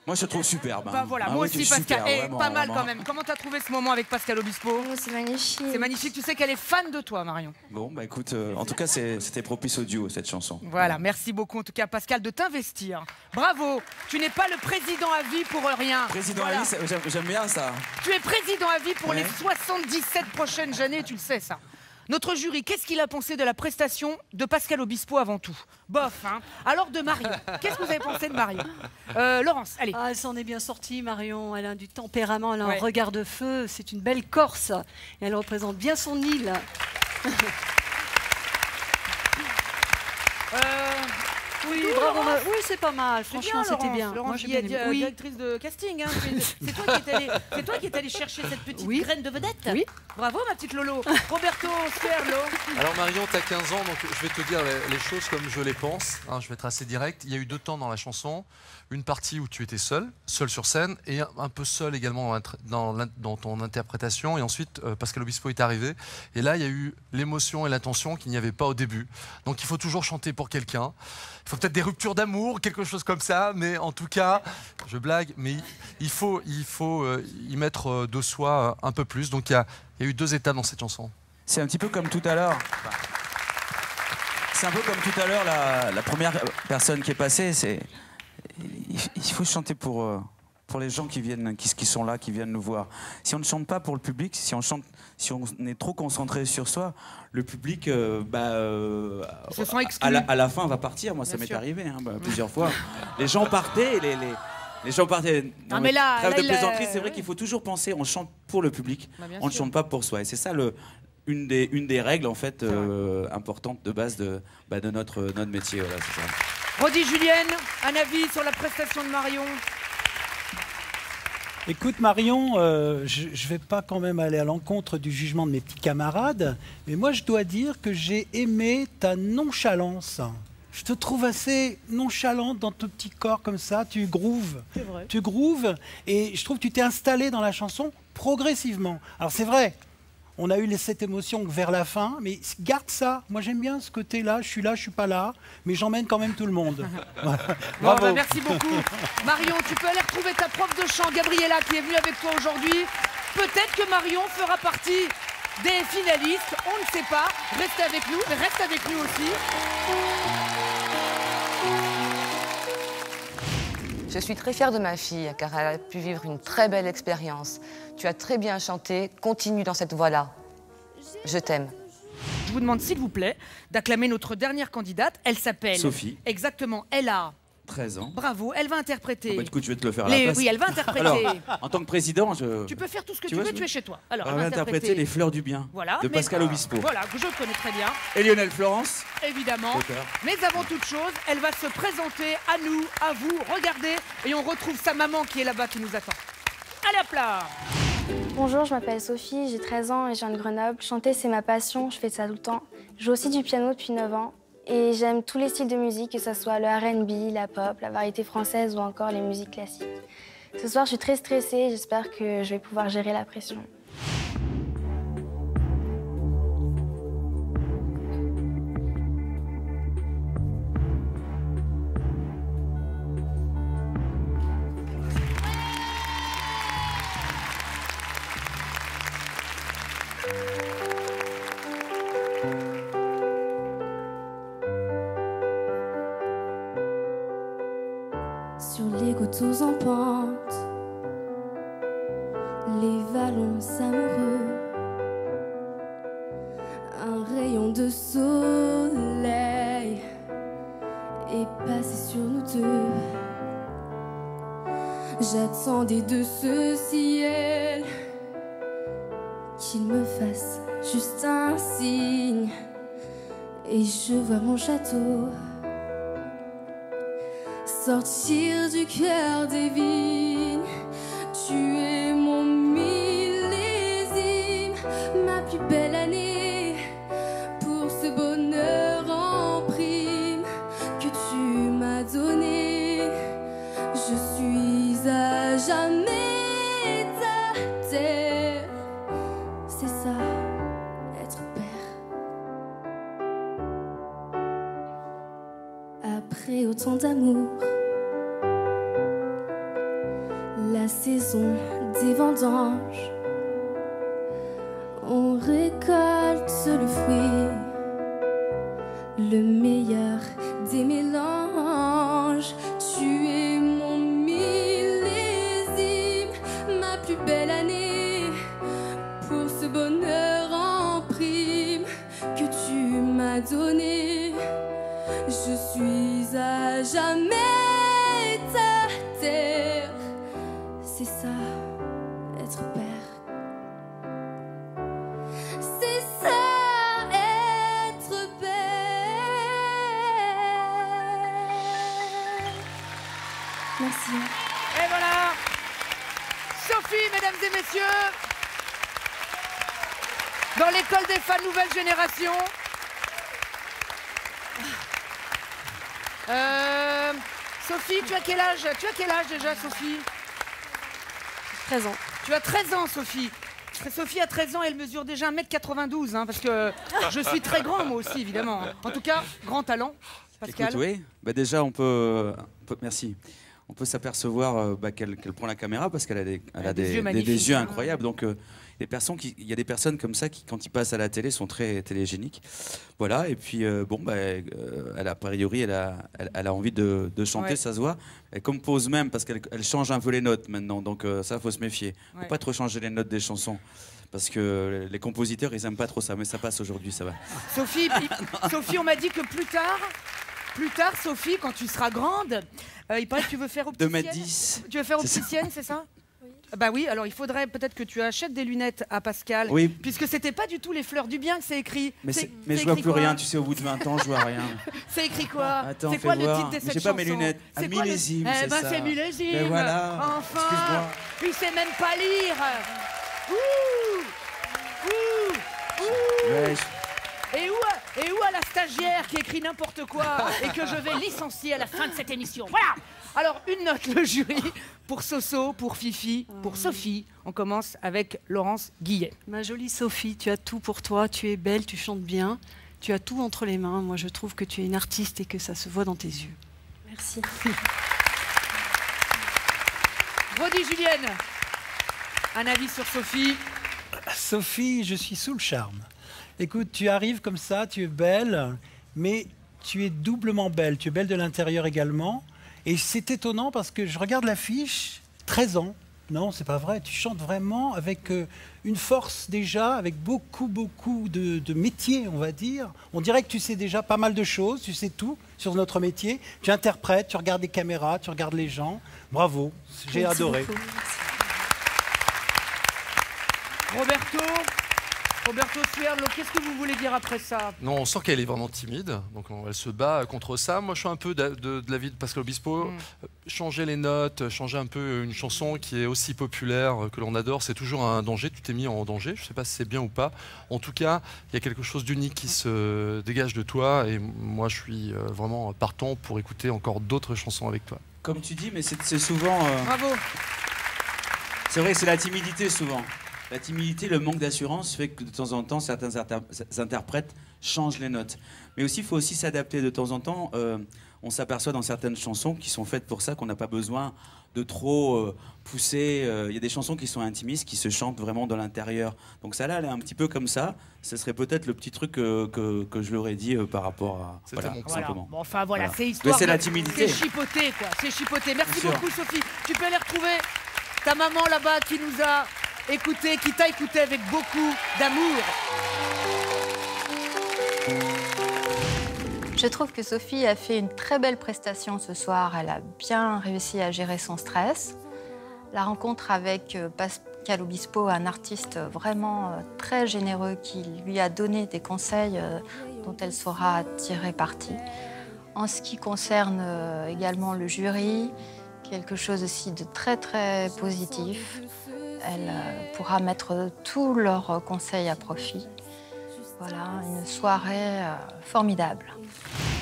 Moi, je te trouve superbe. Bah voilà, Ah moi oui, aussi, tu es Pascal. super, Eh, vraiment, pas mal vraiment. quand même. Comment t'as trouvé ce moment avec Pascal Obispo? C'est magnifique. C'est magnifique. Tu sais qu'elle est fan de toi, Marion. Bon, bah écoute, en tout cas, c'était propice au duo, cette chanson. Voilà, merci beaucoup en tout cas, Pascal, de t'investir. Bravo. Tu n'es pas le président à vie pour rien. Président Voilà. Ali, j'aime bien ça. Tu es président à vie pour Ouais. les 77 prochaines années, tu le sais ça. Notre jury, qu'est-ce qu'il a pensé de la prestation de Pascal Obispo avant tout? Bof, hein. Alors de Marion, qu'est-ce que vous avez pensé de Marion? Laurence, allez. Ah, elle s'en est bien sortie, Marion. Elle a du tempérament, elle a Ouais. un regard de feu. C'est une belle Corse. Et elle représente bien son île. Oui, tout, bravo. Laurence. Oui, c'est pas mal. C'est Franchement, c'était Laurence. bien. Laurence, Moi, j'ai qui est bien aimé. Oui. directrice de casting. Hein. C'est toi qui es allée chercher cette petite graine de vedette. Oui. Bravo, ma petite Lolo. Roberto Sperlo. Alors Marion, tu as 15 ans, donc je vais te dire les choses comme je les pense. Hein, je vais être assez direct. Il y a eu 2 temps dans la chanson. Une partie où tu étais seul sur scène, et un peu seul également dans ton interprétation. Et ensuite, Pascal Obispo est arrivé. Et là, il y a eu l'émotion et l'attention qu'il n'y avait pas au début. Donc il faut toujours chanter pour quelqu'un. Il faut peut-être des ruptures d'amour, quelque chose comme ça. Mais en tout cas, je blague, mais il faut y mettre de soi un peu plus. Donc il y a eu 2 étapes dans cette chanson. C'est un petit peu comme tout à l'heure. C'est un peu comme tout à l'heure, la première personne qui est passée. Il faut chanter pour les gens qui sont là, qui viennent nous voir. Si on ne chante pas pour le public, si on est trop concentré sur soi, le public, Se sent exclu. à la fin, va partir. Moi, ça m'est arrivé plusieurs fois. Les gens partaient, les gens partaient. Non, mais là, trêve là, de il a- plaisanterie, c'est vrai qu'il faut toujours penser, on chante pour le public, Bah, bien on ne sûr. chante pas pour soi. Et c'est ça une des règles en fait importantes de base de notre métier. Voilà, c'est ça. Rodi Julienne, un avis sur la prestation de Marion? Écoute Marion, je ne vais pas quand même aller à l'encontre du jugement de mes petits camarades, mais moi je dois dire que j'ai aimé ta nonchalance. Je te trouve assez nonchalante dans ton petit corps comme ça, tu grooves. C'est vrai. Tu grooves et je trouve que tu t'es installée dans la chanson progressivement. Alors c'est vrai, on a eu cette émotion vers la fin, mais garde ça. Moi j'aime bien ce côté-là, je suis pas là, mais j'emmène quand même tout le monde. Voilà. Bon, Bravo. bah, merci beaucoup. Marion, tu peux aller retrouver ta prof de chant, Gabriella, qui est venue avec toi aujourd'hui. Peut-être que Marion fera partie des finalistes, on ne sait pas. Restez avec nous, mais reste avec nous aussi. Je suis très fière de ma fille car elle a pu vivre une très belle expérience. Tu as très bien chanté, continue dans cette voie-là. Je t'aime. Je vous demande, s'il vous plaît, d'acclamer notre dernière candidate. Elle s'appelle... Sophie. Exactement. Elle a... 13 ans. Bravo, elle va interpréter... Bah, du coup, je vais te le faire à la place. Oui, elle va interpréter... Alors, en tant que président, Tu peux faire tout ce que tu veux, tu es chez toi. Alors, elle va interpréter Les Fleurs du Bien de Pascal Obispo. Voilà, que je connais très bien. Et Lionel Florence. Évidemment. Auteur. Mais avant toute chose, elle va se présenter à nous, à vous. Regardez, et on retrouve sa maman qui est là-bas, qui nous attend. Allez, hop là. Bonjour, je m'appelle Sophie, j'ai 13 ans et je viens de Grenoble. Chanter, c'est ma passion, je fais ça tout le temps. Je joue aussi du piano depuis 9 ans. Et j'aime tous les styles de musique, que ce soit le R&B, la pop, la variété française ou encore les musiques classiques. Ce soir, je suis très stressée, j'espère que je vais pouvoir gérer la pression. Sur les coteaux en pente, les vallons amoureux, un rayon de soleil est passé sur nous deux. J'attendais de ce ciel qu'il me fasse juste un signe et je vois mon château sortir du cœur des vignes. Tu es mon millésime, ma plus belle année, pour ce bonheur en prime que tu m'as donné. Je suis à jamais ta terre. C'est ça, être père. Après autant d'amour, la saison des vendanges, on récolte le fruit, le meilleur des mélanges. Tu es mon millésime, ma plus belle année, pour ce bonheur en prime que tu m'as donné. Je suis à jamais ta terre. C'est ça, être père. C'est ça, être père. Merci. Et voilà, Sophie, mesdames et messieurs, dans l'école des fans nouvelle génération. Sophie, tu as quel âge? Tu as quel âge déjà, Sophie? 13 ans. Tu as 13 ans, Sophie. Sophie a 13 ans, elle mesure déjà 1m92, hein, parce que je suis très grand, moi aussi, évidemment. En tout cas, grand talent, Pascal. Écoute, oui, bah déjà, on peut merci. On peut s'apercevoir qu'elle prend la caméra parce qu'elle a des yeux incroyables. Donc, il y a des personnes comme ça qui, quand ils passent à la télé, sont très télégéniques. Voilà, et puis, elle a, a priori, elle a envie de chanter, ouais. Ça se voit. Elle compose même parce qu'elle change un peu les notes maintenant. Donc, ça, il faut se méfier. Il ne faut pas trop changer les notes des chansons. Parce que les compositeurs, ils n'aiment pas trop ça. Mais ça passe aujourd'hui, ça va. Sophie, Sophie, on m'a dit que plus tard, Sophie, quand tu seras grande, il paraît que tu veux faire opticienne. 2m10. Tu veux faire opticienne, c'est ça? Oui. Bah oui, alors il faudrait peut-être que tu achètes des lunettes à Pascal. Oui. Puisque c'était pas du tout les fleurs du bien que c'est écrit. Mais je vois plus rien, tu sais, au bout de 20 ans, je vois rien. C'est écrit quoi? Attends, c'est quoi le voir. titre de cette chanson? J'ai pas mes lunettes. C'est millésime, c'est ça. C'est millésime. Mais voilà. Enfin, il sait même pas lire. Ouh. Ouais, Et où à la stagiaire qui écrit n'importe quoi et que je vais licencier à la fin de cette émission? Voilà. Alors, une note, le jury, pour Soso, pour Fifi, pour Sophie. On commence avec Laurence Guillet. Ma jolie Sophie, tu as tout pour toi. Tu es belle, tu chantes bien. Tu as tout entre les mains. Moi, je trouve que tu es une artiste et que ça se voit dans tes yeux. Merci. Rodi Julienne, un avis sur Sophie? Sophie, je suis sous le charme. Écoute, tu arrives comme ça, tu es belle, mais tu es doublement belle. Tu es belle de l'intérieur également. Et c'est étonnant parce que je regarde l'affiche, 13 ans. Non, c'est pas vrai. Tu chantes vraiment avec une force déjà, avec beaucoup de métiers, on va dire. On dirait que tu sais déjà pas mal de choses, tu sais tout sur notre métier. Tu interprètes, tu regardes les caméras, tu regardes les gens. Bravo, j'ai adoré. Roberto Swerlo, qu'est-ce que vous voulez dire après ça? Non, on sent qu'elle est vraiment timide, donc elle se bat contre ça. Moi, je suis un peu de l'avis de Pascal Obispo. Changer les notes, changer un peu une chanson qui est aussi populaire, que l'on adore, c'est toujours un danger. Tu t'es mis en danger, je ne sais pas si c'est bien ou pas. En tout cas, il y a quelque chose d'unique qui se dégage de toi, et moi, je suis vraiment partant pour écouter encore d'autres chansons avec toi. Comme tu dis, mais c'est souvent... Bravo. C'est vrai que c'est la timidité souvent. La timidité, le manque d'assurance fait que de temps en temps, certains interprètes changent les notes. Mais aussi, il faut aussi s'adapter de temps en temps. On s'aperçoit dans certaines chansons qui sont faites pour ça qu'on n'a pas besoin de trop pousser. Il y a des chansons qui sont intimistes, qui se chantent vraiment de l'intérieur. Donc ça là, elle est un petit peu comme ça. Ce serait peut-être le petit truc que je leur ai dit par rapport à... Voilà, tout simplement. Bon, enfin voilà, Voilà. c'est histoire. Mais c'est la timidité. C'est chipoté, quoi. C'est chipoté. Merci Bien sûr. beaucoup, Sophie. Tu peux aller retrouver ta maman là-bas qui nous a écouté, qui t'a écouté avec beaucoup d'amour. Je trouve que Sophie a fait une très belle prestation ce soir. Elle a bien réussi à gérer son stress. La rencontre avec Pascal Obispo, un artiste vraiment très généreux qui lui a donné des conseils dont elle saura tirer parti. En ce qui concerne également le jury, quelque chose aussi de très très positif. Elle pourra mettre tous leurs conseils à profit. Voilà, une soirée formidable.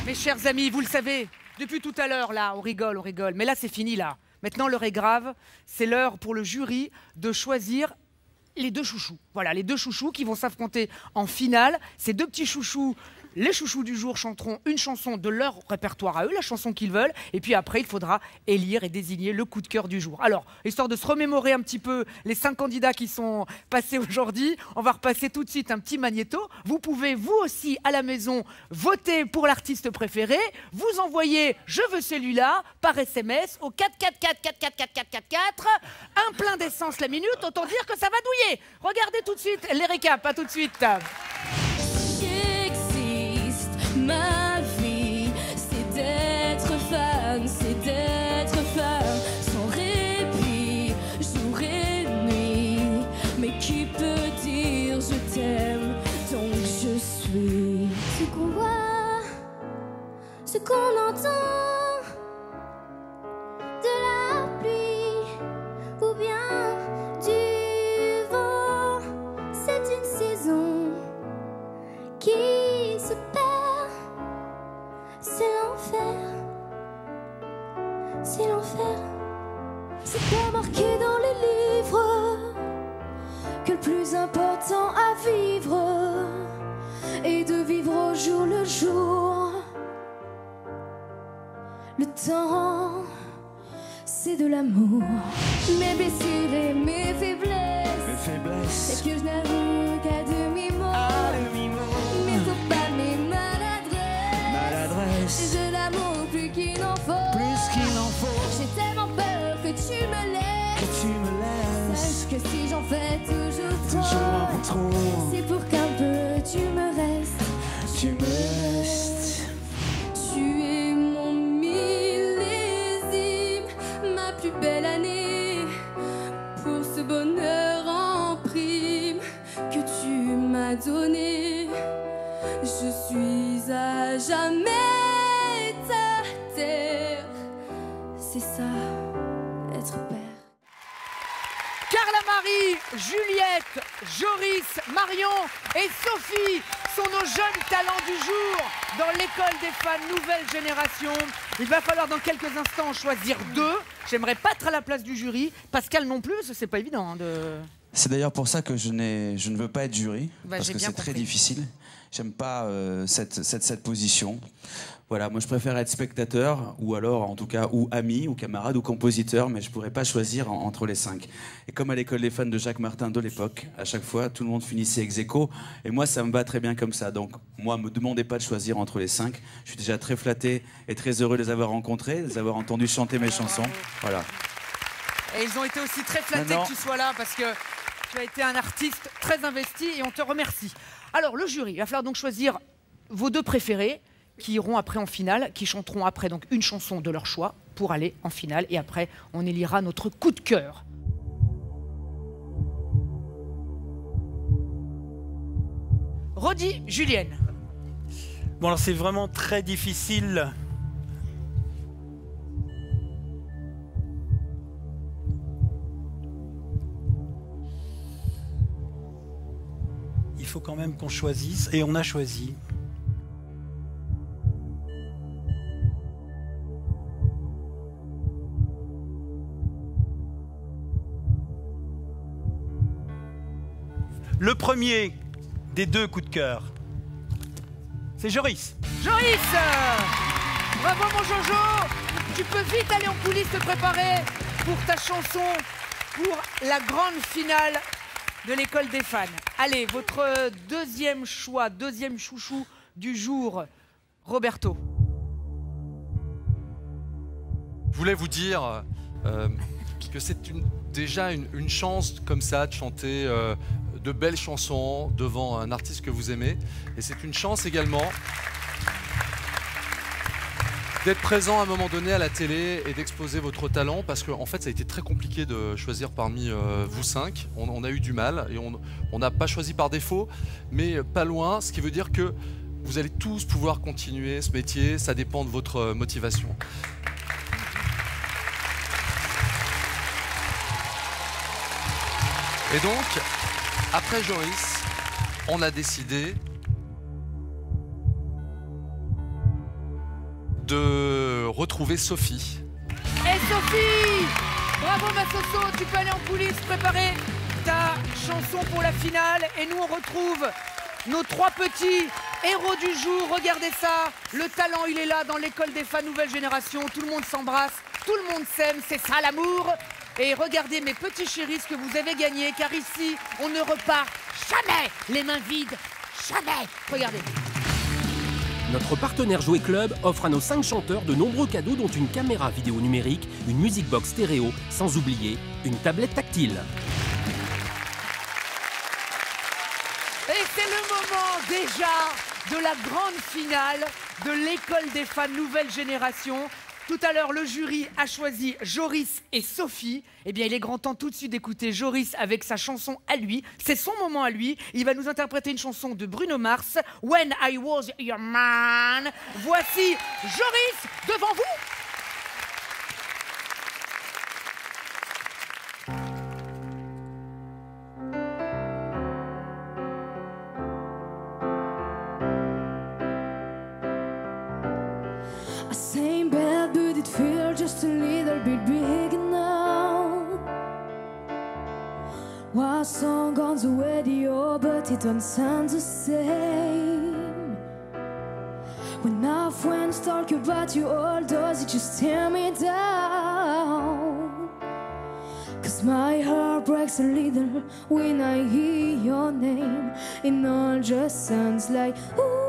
Mes chers amis, vous le savez, depuis tout à l'heure, là, on rigole. Mais là, c'est fini, là. Maintenant, l'heure est grave. C'est l'heure pour le jury de choisir les deux chouchous. Voilà, les deux chouchous qui vont s'affronter en finale. Ces deux petits chouchous, les chouchous du jour, chanteront une chanson de leur répertoire à eux, la chanson qu'ils veulent. Et puis après, il faudra élire et désigner le coup de cœur du jour. Alors, histoire de se remémorer un petit peu les 5 candidats qui sont passés aujourd'hui, on va repasser tout de suite un petit magnéto. Vous pouvez, vous aussi, à la maison, voter pour l'artiste préféré. Vous envoyez « Je veux celui-là » par SMS au 444-444-444. Un plein d'essence la minute, autant dire que ça va douiller. Regardez tout de suite les récaps, à tout de suite. Ma vie, c'est d'être femme, sans répit, jour et nuit. Mais qui peut dire je t'aime tant que je suis? Ce qu'on voit, ce qu'on entend, de la pluie ou bien du vent, c'est une saison qui se perd. C'est l'enfer, c'est l'enfer. C'est pas marqué dans les livres que le plus important à vivre est de vivre au jour le jour. Le temps, c'est de l'amour. Mes blessures et mes faiblesses, c'est que je n'avoue qu'à demi-mot. Mais faut pas mes maladresses. Je l'amour plus qu'il n'en faut. J'ai tellement peur que tu me laisses. Sache que si j'en fais toujours trop, c'est pour qu'un peu tu me restes. Tu es mon millésime, ma plus belle année. Pour ce bonheur en prime que tu m'as donné, je suis à jamais ta terre. C'est ça, être père. Carla Marie, Juliette, Joris, Marion et Sophie sont nos jeunes talents du jour dans l'école des fans nouvelle génération. Il va falloir dans quelques instants en choisir 2. J'aimerais pas être à la place du jury. Pascal non plus, c'est pas évident hein, de... C'est d'ailleurs pour ça que je ne veux pas être jury, parce j'ai que bien c'est très compris. difficile. J'aime pas cette position. Voilà, moi je préfère être spectateur, ou alors en tout cas, ou ami, ou camarade, ou compositeur, mais je pourrais pas choisir entre les 5. Et comme à l'école des fans de Jacques Martin de l'époque, à chaque fois, tout le monde finissait ex aequo, et moi ça me va très bien comme ça. Donc moi, me demandez pas de choisir entre les 5. Je suis déjà très flatté et très heureux de les avoir rencontrés, de les avoir entendus chanter mes chansons. Voilà. Et ils ont été aussi très flattés que tu sois là parce que tu as été un artiste très investi et on te remercie. Alors, le jury, il va falloir donc choisir vos deux préférés qui iront après en finale, qui chanteront après donc une chanson de leur choix pour aller en finale. Et après, on élira notre coup de cœur. Rodi, Julienne. Bon, alors c'est vraiment très difficile. Il faut quand même qu'on choisisse, et on a choisi. Le premier des deux coups de cœur, c'est Joris. Joris! Bravo mon Jojo! Tu peux vite aller en coulisses te préparer pour ta chanson, pour la grande finale de l'école des fans. Allez, votre deuxième choix, deuxième chouchou du jour, Roberto. Je voulais vous dire que c'est déjà une chance comme ça de chanter de belles chansons devant un artiste que vous aimez. Et c'est une chance également d'être présent à un moment donné à la télé et d'exposer votre talent, parce qu'en fait ça a été très compliqué de choisir parmi vous cinq. On a eu du mal et on n'a pas choisi par défaut, mais pas loin, ce qui veut dire que vous allez tous pouvoir continuer ce métier, ça dépend de votre motivation. Et donc, après Joris, on a décidé de retrouver Sophie. Et Sophie! Bravo ma Soso, tu peux aller en coulisses préparer ta chanson pour la finale. Et nous on retrouve nos trois petits héros du jour. Regardez ça, le talent il est là dans l'école des fans nouvelle génération. Tout le monde s'embrasse, tout le monde s'aime, c'est ça l'amour. Et regardez mes petits chéris ce que vous avez gagné, car ici on ne repart jamais les mains vides, jamais. Regardez. Notre partenaire Jouet Club offre à nos 5 chanteurs de nombreux cadeaux, dont une caméra vidéo numérique, une music box stéréo, sans oublier une tablette tactile. Et c'est le moment déjà de la grande finale de l'école des fans nouvelle génération. Tout à l'heure, le jury a choisi Joris et Sophie. Eh bien, il est grand temps tout de suite d'écouter Joris avec sa chanson à lui. C'est son moment à lui. Il va nous interpréter une chanson de Bruno Mars, When I Was Your Man. Voici Joris devant vous. Same bed, but it feels just a little bit bigger now. One song on the radio, but it don't sound the same. When our friends talk about you, all does it just tear me down? 'Cause my heart breaks a little when I hear your name. It all just sounds like ooh.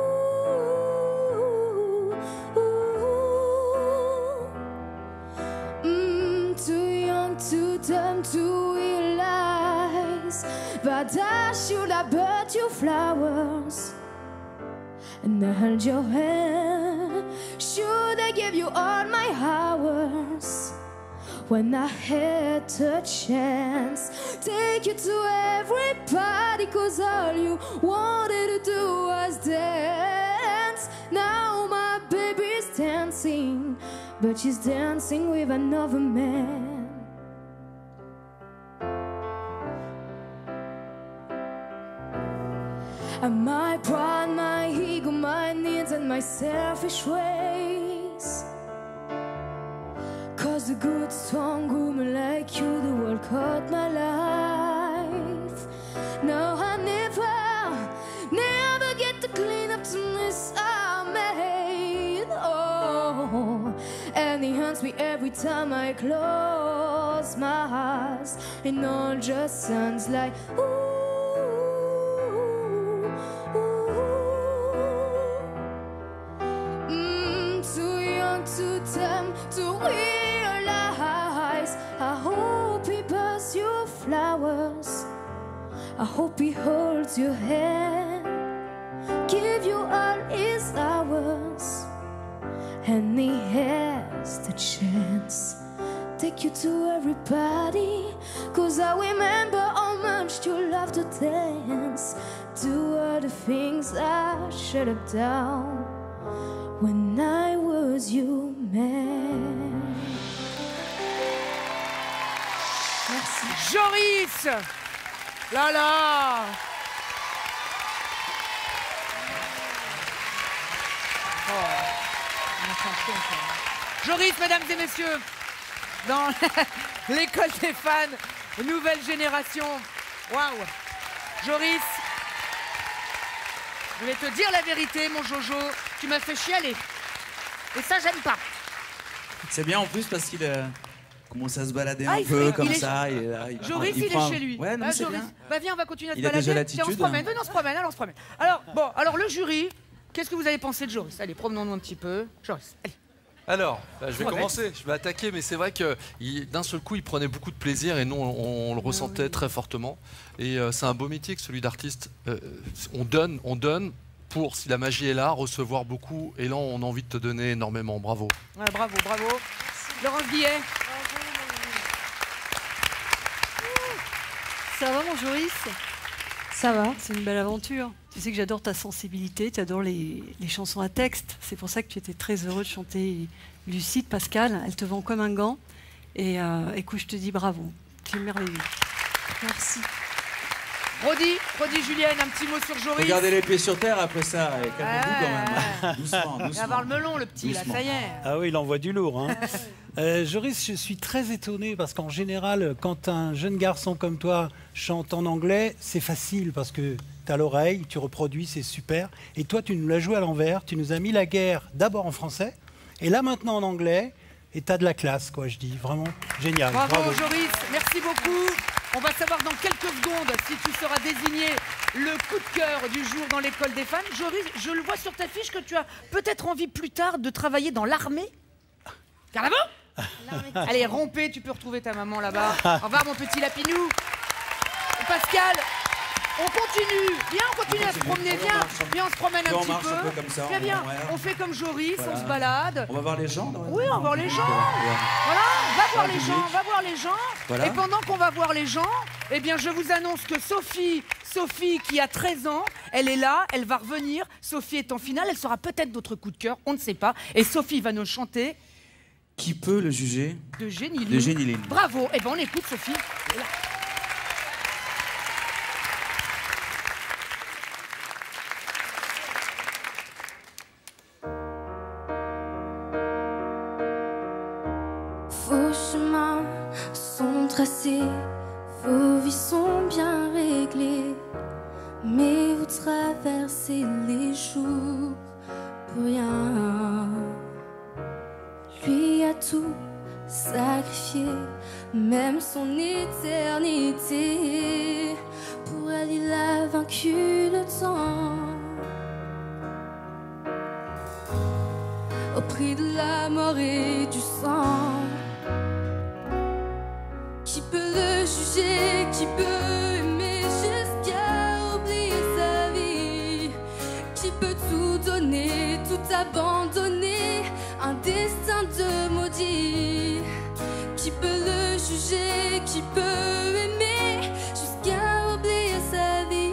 Too dumb to realize that I should have bought you flowers and I held your hand. Should I give you all my hours when I had the chance? Take you to every party 'cause all you wanted to do was dance. Now my baby's dancing, but she's dancing with another man. And my pride, my ego, my needs and my selfish ways. 'Cause a good strong woman like you, the world caught my life. No, I never get to clean up the mess I made. Oh, and it haunts me every time I close my eyes. It all just sounds like ooh. Too young, too dumb to realize. I hope flowers. I hope he holds your hand, give you all his hours, and he has the chance take you to everybody. Cause I remember how much you love to dance, do all the things I shut up down when I was your man. Merci. Joris. Là là. Joris, mesdames et messieurs, dans l'école des fans, nouvelle génération. Waouh. Joris, je vais te dire la vérité, mon Jojo, tu m'as fait chialer. Et ça, j'aime pas. C'est bien en plus parce qu'il commence à se balader Ah, un il peu fait- comme il est- ça. Joris, il prend- est chez lui. Ouais, non, Ah, mais c'est Joris. bien. Bah viens, on va continuer à se Il a balader. déjà Tiens, l'attitude, on se promène. hein. Venez, on se promène. Alors, on se promène. Alors le jury, qu'est-ce que vous avez pensé de Joris? Allez, promenons-nous un petit peu. Joris, allez. Alors, je vais Ouais. commencer, je vais attaquer, mais c'est vrai que d'un seul coup, il prenait beaucoup de plaisir et nous, on le ressentait très fortement. Et c'est un beau métier que celui d'artiste. On donne pour, si la magie est là, recevoir beaucoup. Et là, on a envie de te donner énormément. Bravo. Ouais, bravo, bravo. Laurence Guillet. Ça va, mon Joris? Ça va. C'est une belle aventure. Tu sais que j'adore ta sensibilité, tu adores les chansons à texte. C'est pour ça que tu étais très heureux de chanter Lucie de Pascal. Elle te vend comme un gant. Et écoute, je te dis bravo. Tu es merveilleux. Merci. Rodi Julienne, un petit mot sur Joris. Regardez les pieds sur terre après ça. Et calmez-vous quand même. Doucement, Il va doucement. avoir le melon, le petit, Doucement. là, ça y est. Ah oui, il envoie du lourd. Hein. Joris, je suis très étonné parce qu'en général, quand un jeune garçon comme toi chante en anglais, c'est facile parce que tu as l'oreille, tu reproduis, c'est super. Et toi, tu nous l'as joué à l'envers, tu nous as mis la guerre d'abord en français et là maintenant en anglais. Et tu as de la classe, quoi, je dis. Vraiment génial. Bravo Joris, merci beaucoup. On va savoir dans quelques secondes si tu seras désigné le coup de cœur du jour dans l'école des fans. Joris, je le vois sur ta fiche que tu as peut-être envie plus tard de travailler dans l'armée. Carrément. Allez, rompez, tu peux retrouver ta maman là-bas. Au revoir mon petit lapinou. Pascal, on continue. Viens, on continue à se promener. Viens, on se promène un Viens, on petit marche un peu comme ça, Viens, viens. ouais. On fait comme Joris, Voilà. on se balade. On va voir les gens. Oui, on va voir les gens. Voilà, va voir les gens. Voilà. Et pendant qu'on va voir les gens, eh bien, je vous annonce que Sophie qui a 13 ans, elle est là, elle va revenir. Sophie est en finale, elle sera peut-être notre coup de cœur, on ne sait pas. Et Sophie va nous chanter Qui peut le juger de Géniline. De Géniline. Bravo. Eh bien, on écoute Sophie. Elle est là. Vos chemins sont tracés, vos vies sont bien réglées, mais vous traversez les jours pour rien. Lui a tout sacrifié, même son éternité. Pour elle, il a vaincu le temps. Au prix de la mort et du sang. Qui peut le juger, qui peut aimer jusqu'à oublier sa vie? Qui peut tout donner, tout abandonner, un destin de maudit? Qui peut le juger, qui peut aimer jusqu'à oublier sa vie?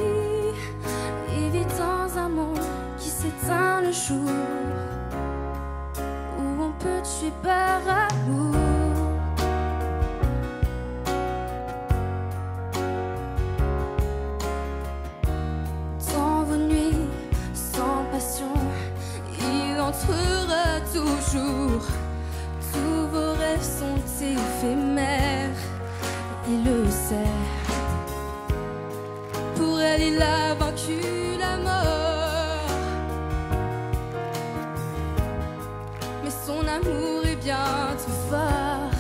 Il vit dans un monde qui s'éteint le jour, où on peut tuer par amour. Dans vos nuits sans passion, il entrera toujours. Tous vos rêves sont éphémères, il le sait. Pour elle, il a vaincu la mort. Mais son amour est bien trop fort.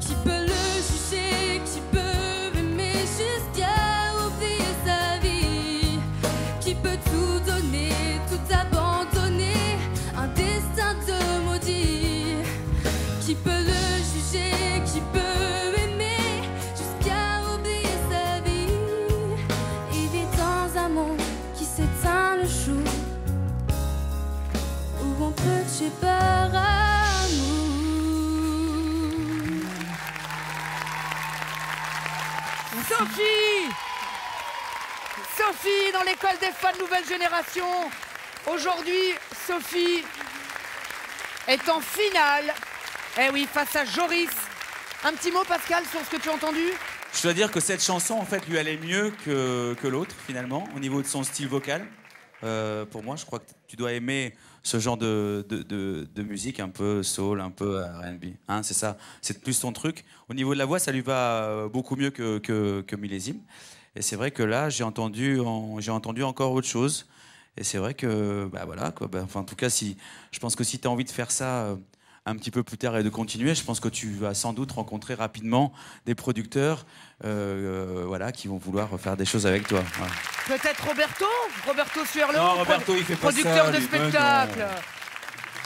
Qui peut le juger, qui peut aimer jusqu'à oublier sa vie? Qui peut tout donner, tout abandonner, un destin de maudit? Qui peut le juger, qui peut aimer touché par amour. Sophie! Sophie dans l'école des fans nouvelle génération. Aujourd'hui, Sophie est en finale. Eh oui, face à Joris. Un petit mot, Pascal, sur ce que tu as entendu? Je dois dire que cette chanson, en fait, lui allait mieux que l'autre, finalement, au niveau de son style vocal. Pour moi, je crois que tu dois aimer ce genre de musique, un peu soul, un peu R&B. Hein, c'est ça, c'est plus ton truc. Au niveau de la voix, ça lui va beaucoup mieux que Millésime. Et c'est vrai que là, j'ai entendu encore autre chose. Et c'est vrai que, bah voilà, quoi. Bah, enfin, en tout cas, je pense que si tu as envie de faire ça un petit peu plus tard et de continuer, je pense que tu vas sans doute rencontrer rapidement des producteurs voilà, qui vont vouloir faire des choses avec toi. Voilà. Peut-être Roberto Suerlo, Non, Roberto, il fait pas producteur ça, de lui. spectacle.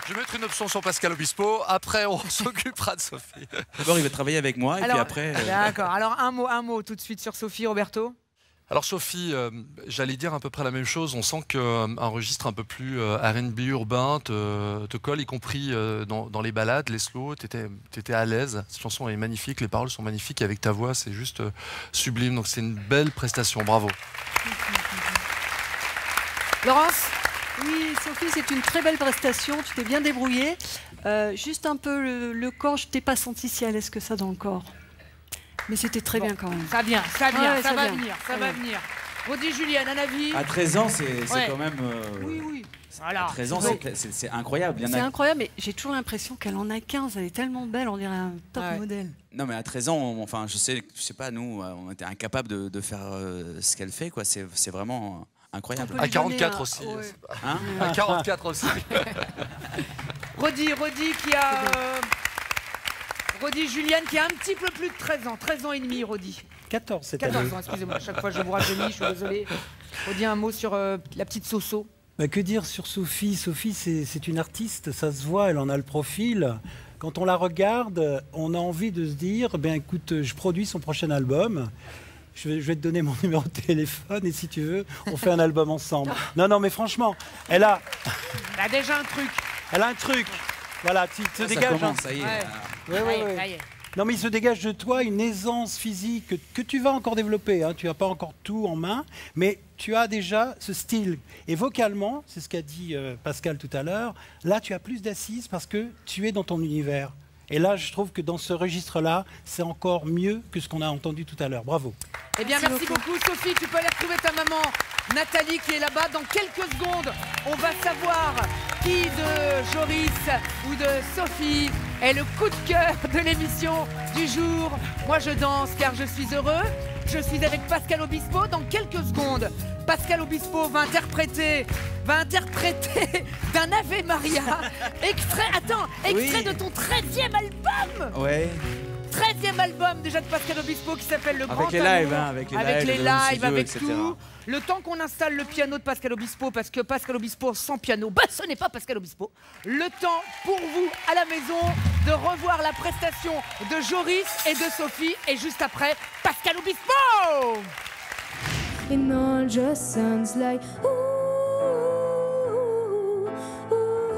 Je vais mettre une option sur Pascal Obispo. Après, on s'occupera de Sophie. D'abord, il va travailler avec moi, et Alors, puis après... D'accord. Alors, un mot tout de suite sur Sophie, Roberto. Alors Sophie, j'allais dire à peu près la même chose. On sent qu'un registre un peu plus R&B urbain te colle, y compris dans les ballades, les slows. T'étais à l'aise. Cette chanson est magnifique, les paroles sont magnifiques. Et avec ta voix, c'est juste sublime. Donc c'est une belle prestation. Bravo. Laurence? Oui, Sophie, c'est une très belle prestation. Tu t'es bien débrouillée. Juste un peu le corps, je t'ai pas senti si à l'aise que ça dans le corps. Mais c'était très bien quand même. Ça vient, Ouais, ça va vient. venir, ça va venir. Redis Julienne, un avis? À 13 ans, c'est Ouais. quand même... Oui. Voilà. À 13 ans, c'est incroyable. Il y en C'est a... incroyable, mais j'ai toujours l'impression qu'elle en a 15. Elle est tellement belle, on dirait un top Ouais. modèle. Non, mais à 13 ans, enfin, je sais pas, nous, on était incapables de faire ce qu'elle fait, quoi. C'est vraiment incroyable. À 44 aussi. Ouais. Hein? À 44 aussi. Redis qui a... Redis Julienne qui a un petit peu plus de 13 ans. 13 ans et demi, Redis. 14 cette 14 année. ans, excusez-moi. À chaque fois, je vous rajeunis, je suis désolé. Redis un mot sur la petite Soso. Bah, que dire sur Sophie? Sophie, c'est une artiste, ça se voit, elle en a le profil. Quand on la regarde, on a envie de se dire, ben écoute, je produis son prochain album. Je vais te donner mon numéro de téléphone et si tu veux, on fait un album ensemble. Non, mais franchement, elle a déjà un truc. Elle a un truc. Voilà, tu te Ça dégages. commence, ça y est. Ouais. Ça y est. Non, mais il se dégage de toi une aisance physique que tu vas encore développer. Hein. Tu n'as pas encore tout en main, mais tu as déjà ce style. Et vocalement, c'est ce qu'a dit Pascal tout à l'heure, là, tu as plus d'assises parce que tu es dans ton univers. Et là, je trouve que dans ce registre-là, c'est encore mieux que ce qu'on a entendu tout à l'heure. Bravo. Eh bien, merci beaucoup, Sophie. Tu peux aller retrouver ta maman, Nathalie, qui est là-bas. Dans quelques secondes, on va savoir qui de Joris ou de Sophie est le coup de cœur de l'émission du jour. Moi, je danse car je suis heureux. Je suis avec Pascal Obispo. Dans quelques secondes, Pascal Obispo va interpréter d'un Ave Maria, extrait de ton 13e album. Ouais. 13e album déjà de Pascal Obispo qui s'appelle Le Grand Avec les Amour. lives, hein, avec les lives, lives, avec etc. tout. Le temps qu'on installe le piano de Pascal Obispo, parce que Pascal Obispo sans piano, bah ce n'est pas Pascal Obispo. Le temps pour vous à la maison de revoir la prestation de Joris et de Sophie. Et juste après, Pascal Obispo. It all just sounds like ooh, ooh.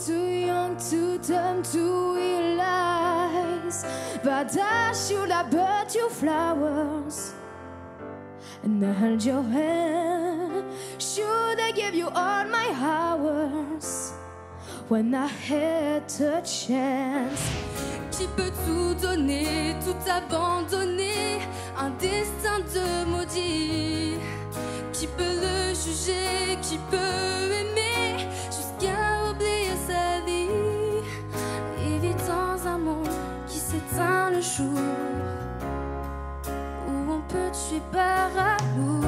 Too young, too dumb to realize that I should have bought you flowers and I held your hand. Should I give you all my hours when I had the chance? Qui peut tout donner, tout abandonner, un destin de maudit? Qui peut le juger, qui peut aimer, jusqu'à oublier sa vie? Et vit dans un monde qui s'éteint le jour, où on peut tuer par amour.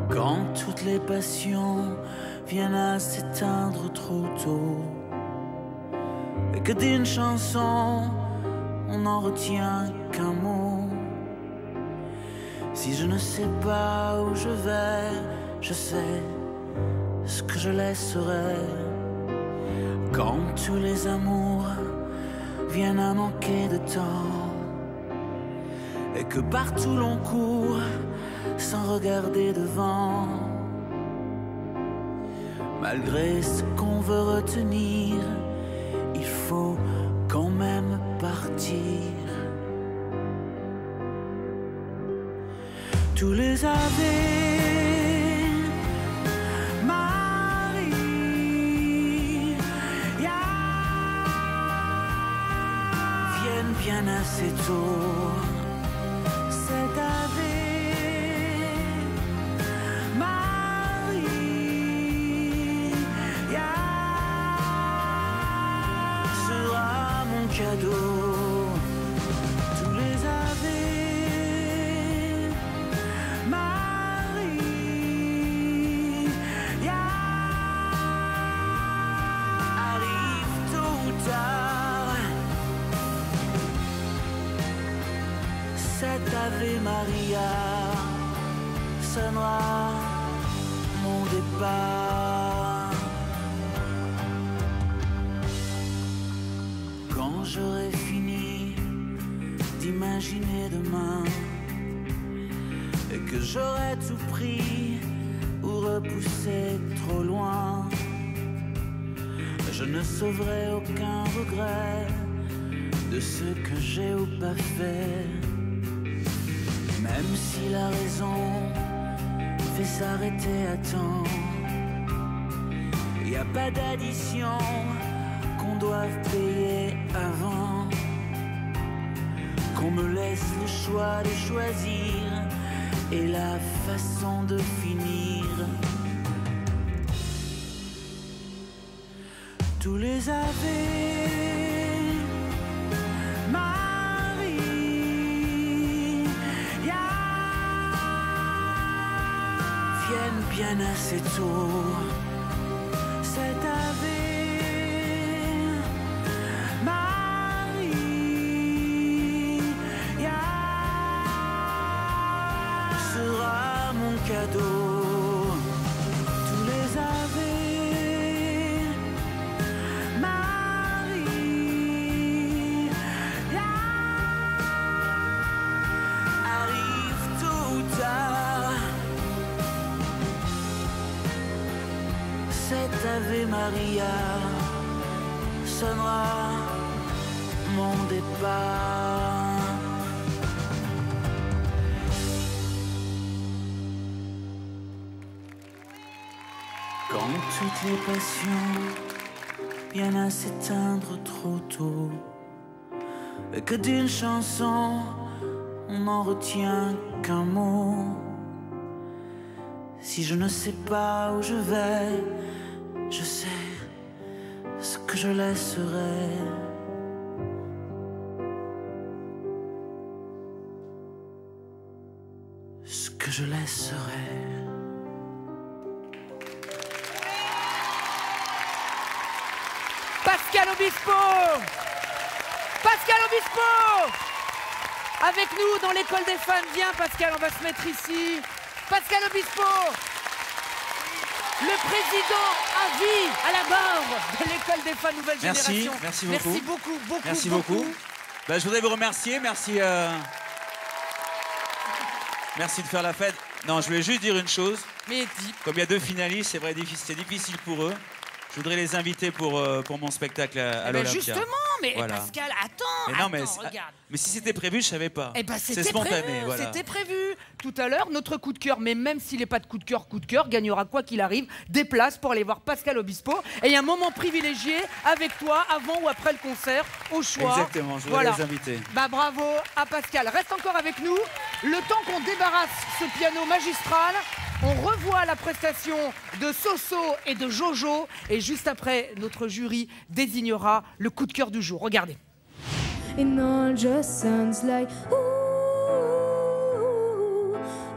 Quand toutes les passions viennent à s'éteindre trop tôt, et que d'une chanson on n'en retient qu'un mot. Si je ne sais pas où je vais, je sais ce que je laisserai. Quand tous les amours viennent à manquer de temps, et que partout l'on court sans regarder devant, malgré ce qu'on veut retenir, il faut quand même partir. Tous les Ave Maria viennent bien assez tôt. Cet Ave Maria sera mon cadeau. Tous les Ave Maria arrivent tôt ou tard. Cet Ave Maria sonnera mon départ. Quand j'aurai fini d'imaginer demain et que j'aurai tout pris ou repoussé trop loin, je ne sauverai aucun regret de ce que j'ai ou pas fait. Même si la raison fait s'arrêter à temps, y a pas d'addition qu'on doive payer avant. Qu'on me laisse le choix de choisir et la façon de finir. Tous les Ave Maria viennent bien assez tôt. Cet Ave Maria sera mon cadeau. Tous les Ave Maria arrivent tôt ou tard. Cet Ave Maria sonnera mon départ. Quand toutes les passions viennent à s'éteindre trop tôt, et que d'une chanson on n'en retient qu'un mot. Si je ne sais pas où je vais, je sais ce que je laisserai. Ce que je laisserai. Pascal Obispo! Pascal Obispo! Avec nous dans l'école des fans. Viens Pascal, on va se mettre ici. Pascal Obispo, le président à vie, à la barre de l'école des fans Nouvelle Génération. Merci beaucoup. Merci beaucoup, Merci beaucoup. Ben, je voudrais vous remercier. Merci de faire la fête. Non, je voulais juste dire une chose. Mais dis. Comme il y a 2 finalistes, c'est vrai, c'est difficile pour eux. Je voudrais les inviter pour mon spectacle à l'Olympia. Justement, mais voilà. Pascal, Mais non, regarde. Mais si c'était prévu, je savais pas. Eh ben, c'est spontané, prévu, voilà. C'était prévu. Tout à l'heure, notre coup de cœur, mais même s'il n'est pas de coup de cœur, gagnera quoi qu'il arrive des places pour aller voir Pascal Obispo. Et il y a un moment privilégié avec toi, avant ou après le concert, au choix. Exactement, je voudrais les inviter. Bah bravo à Pascal. Reste encore avec nous. Le temps qu'on débarrasse ce piano magistral, on revoit la prestation de Soso et de Jojo. Et juste après, notre jury désignera le coup de cœur du jour. Regardez. It all just sounds like ooh,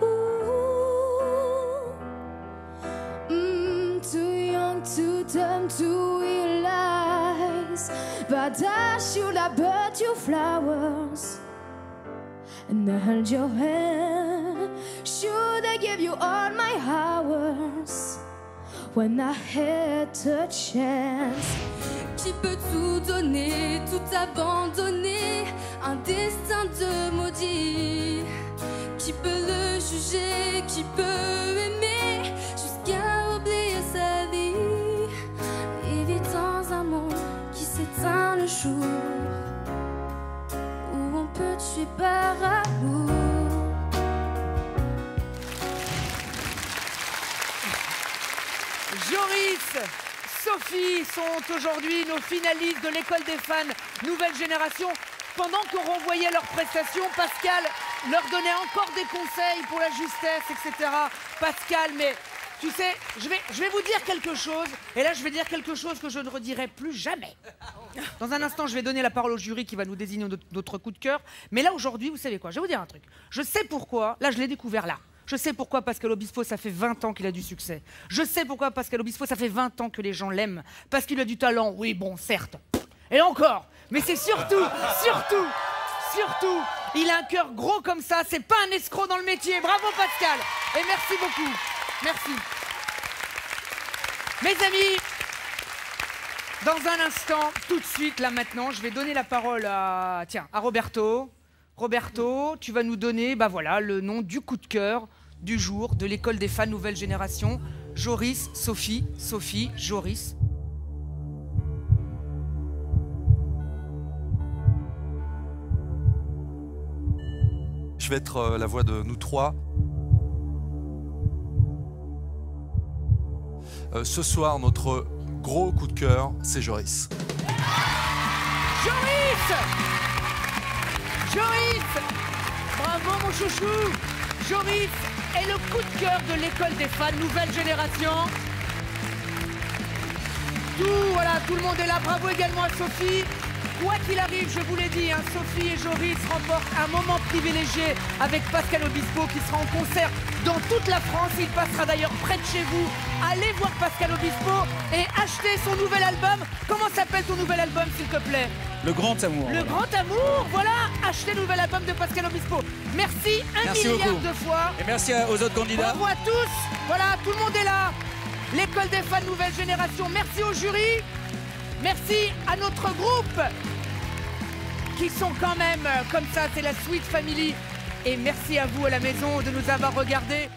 ooh. Too young, too dumb to realize by Should I bought you flowers and held your hand? Should I give you all my hours when I had the chance? Qui peut tout donner, tout abandonner, un destin de maudit? Qui peut le juger, qui peut aimer jusqu'à oublier sa vie? Il vit dans un monde qui s'éteint le jour où on peut tuer par amour. Joris, Sophie sont aujourd'hui nos finalistes de l'école des fans Nouvelle Génération. Pendant qu'on renvoyait leurs prestations, Pascal leur donnait encore des conseils pour la justesse, etc. Pascal, mais tu sais, je vais vous dire quelque chose, et là je vais dire quelque chose que je ne redirai plus jamais. Dans un instant, je vais donner la parole au jury qui va nous désigner notre coup de cœur. Mais là aujourd'hui, vous savez quoi, je vais vous dire un truc. Je sais pourquoi, là je l'ai découvert là. Je sais pourquoi Pascal Obispo, ça fait 20 ans qu'il a du succès. Je sais pourquoi Pascal Obispo, ça fait 20 ans que les gens l'aiment. Parce qu'il a du talent, oui bon, certes. Et encore. Mais c'est surtout, il a un cœur gros comme ça, c'est pas un escroc dans le métier. Bravo Pascal, et merci beaucoup. Merci. Mes amis, dans un instant, tout de suite, là maintenant, je vais donner la parole à Roberto. Roberto, tu vas nous donner, bah voilà, le nom du coup de cœur du jour de l'école des fans Nouvelle Génération. Joris, Sophie, Joris. Je vais être la voix de nous trois. Ce soir, notre gros coup de cœur, c'est Joris. Joris! Bravo mon chouchou! Joris est le coup de cœur de l'école des fans Nouvelle Génération. Tout le monde est là. Bravo également à Sophie. Quoi qu'il arrive, je vous l'ai dit, hein, Sophie et Joris remportent un moment privilégié avec Pascal Obispo qui sera en concert dans toute la France. Il passera d'ailleurs près de chez vous. Allez voir Pascal Obispo et achetez son nouvel album. Comment s'appelle ton nouvel album, s'il te plaît? Le Grand Amour. Le Grand Amour, voilà. Achetez le nouvel album de Pascal Obispo. Merci Merci milliard beaucoup. de fois. Et merci aux autres candidats. Bravo à tous. Voilà, tout le monde est là. L'école des fans Nouvelle Génération. Merci au jury. Merci à notre groupe qui sont quand même comme ça, c'est la Sweet Family. Et merci à vous à la maison de nous avoir regardés.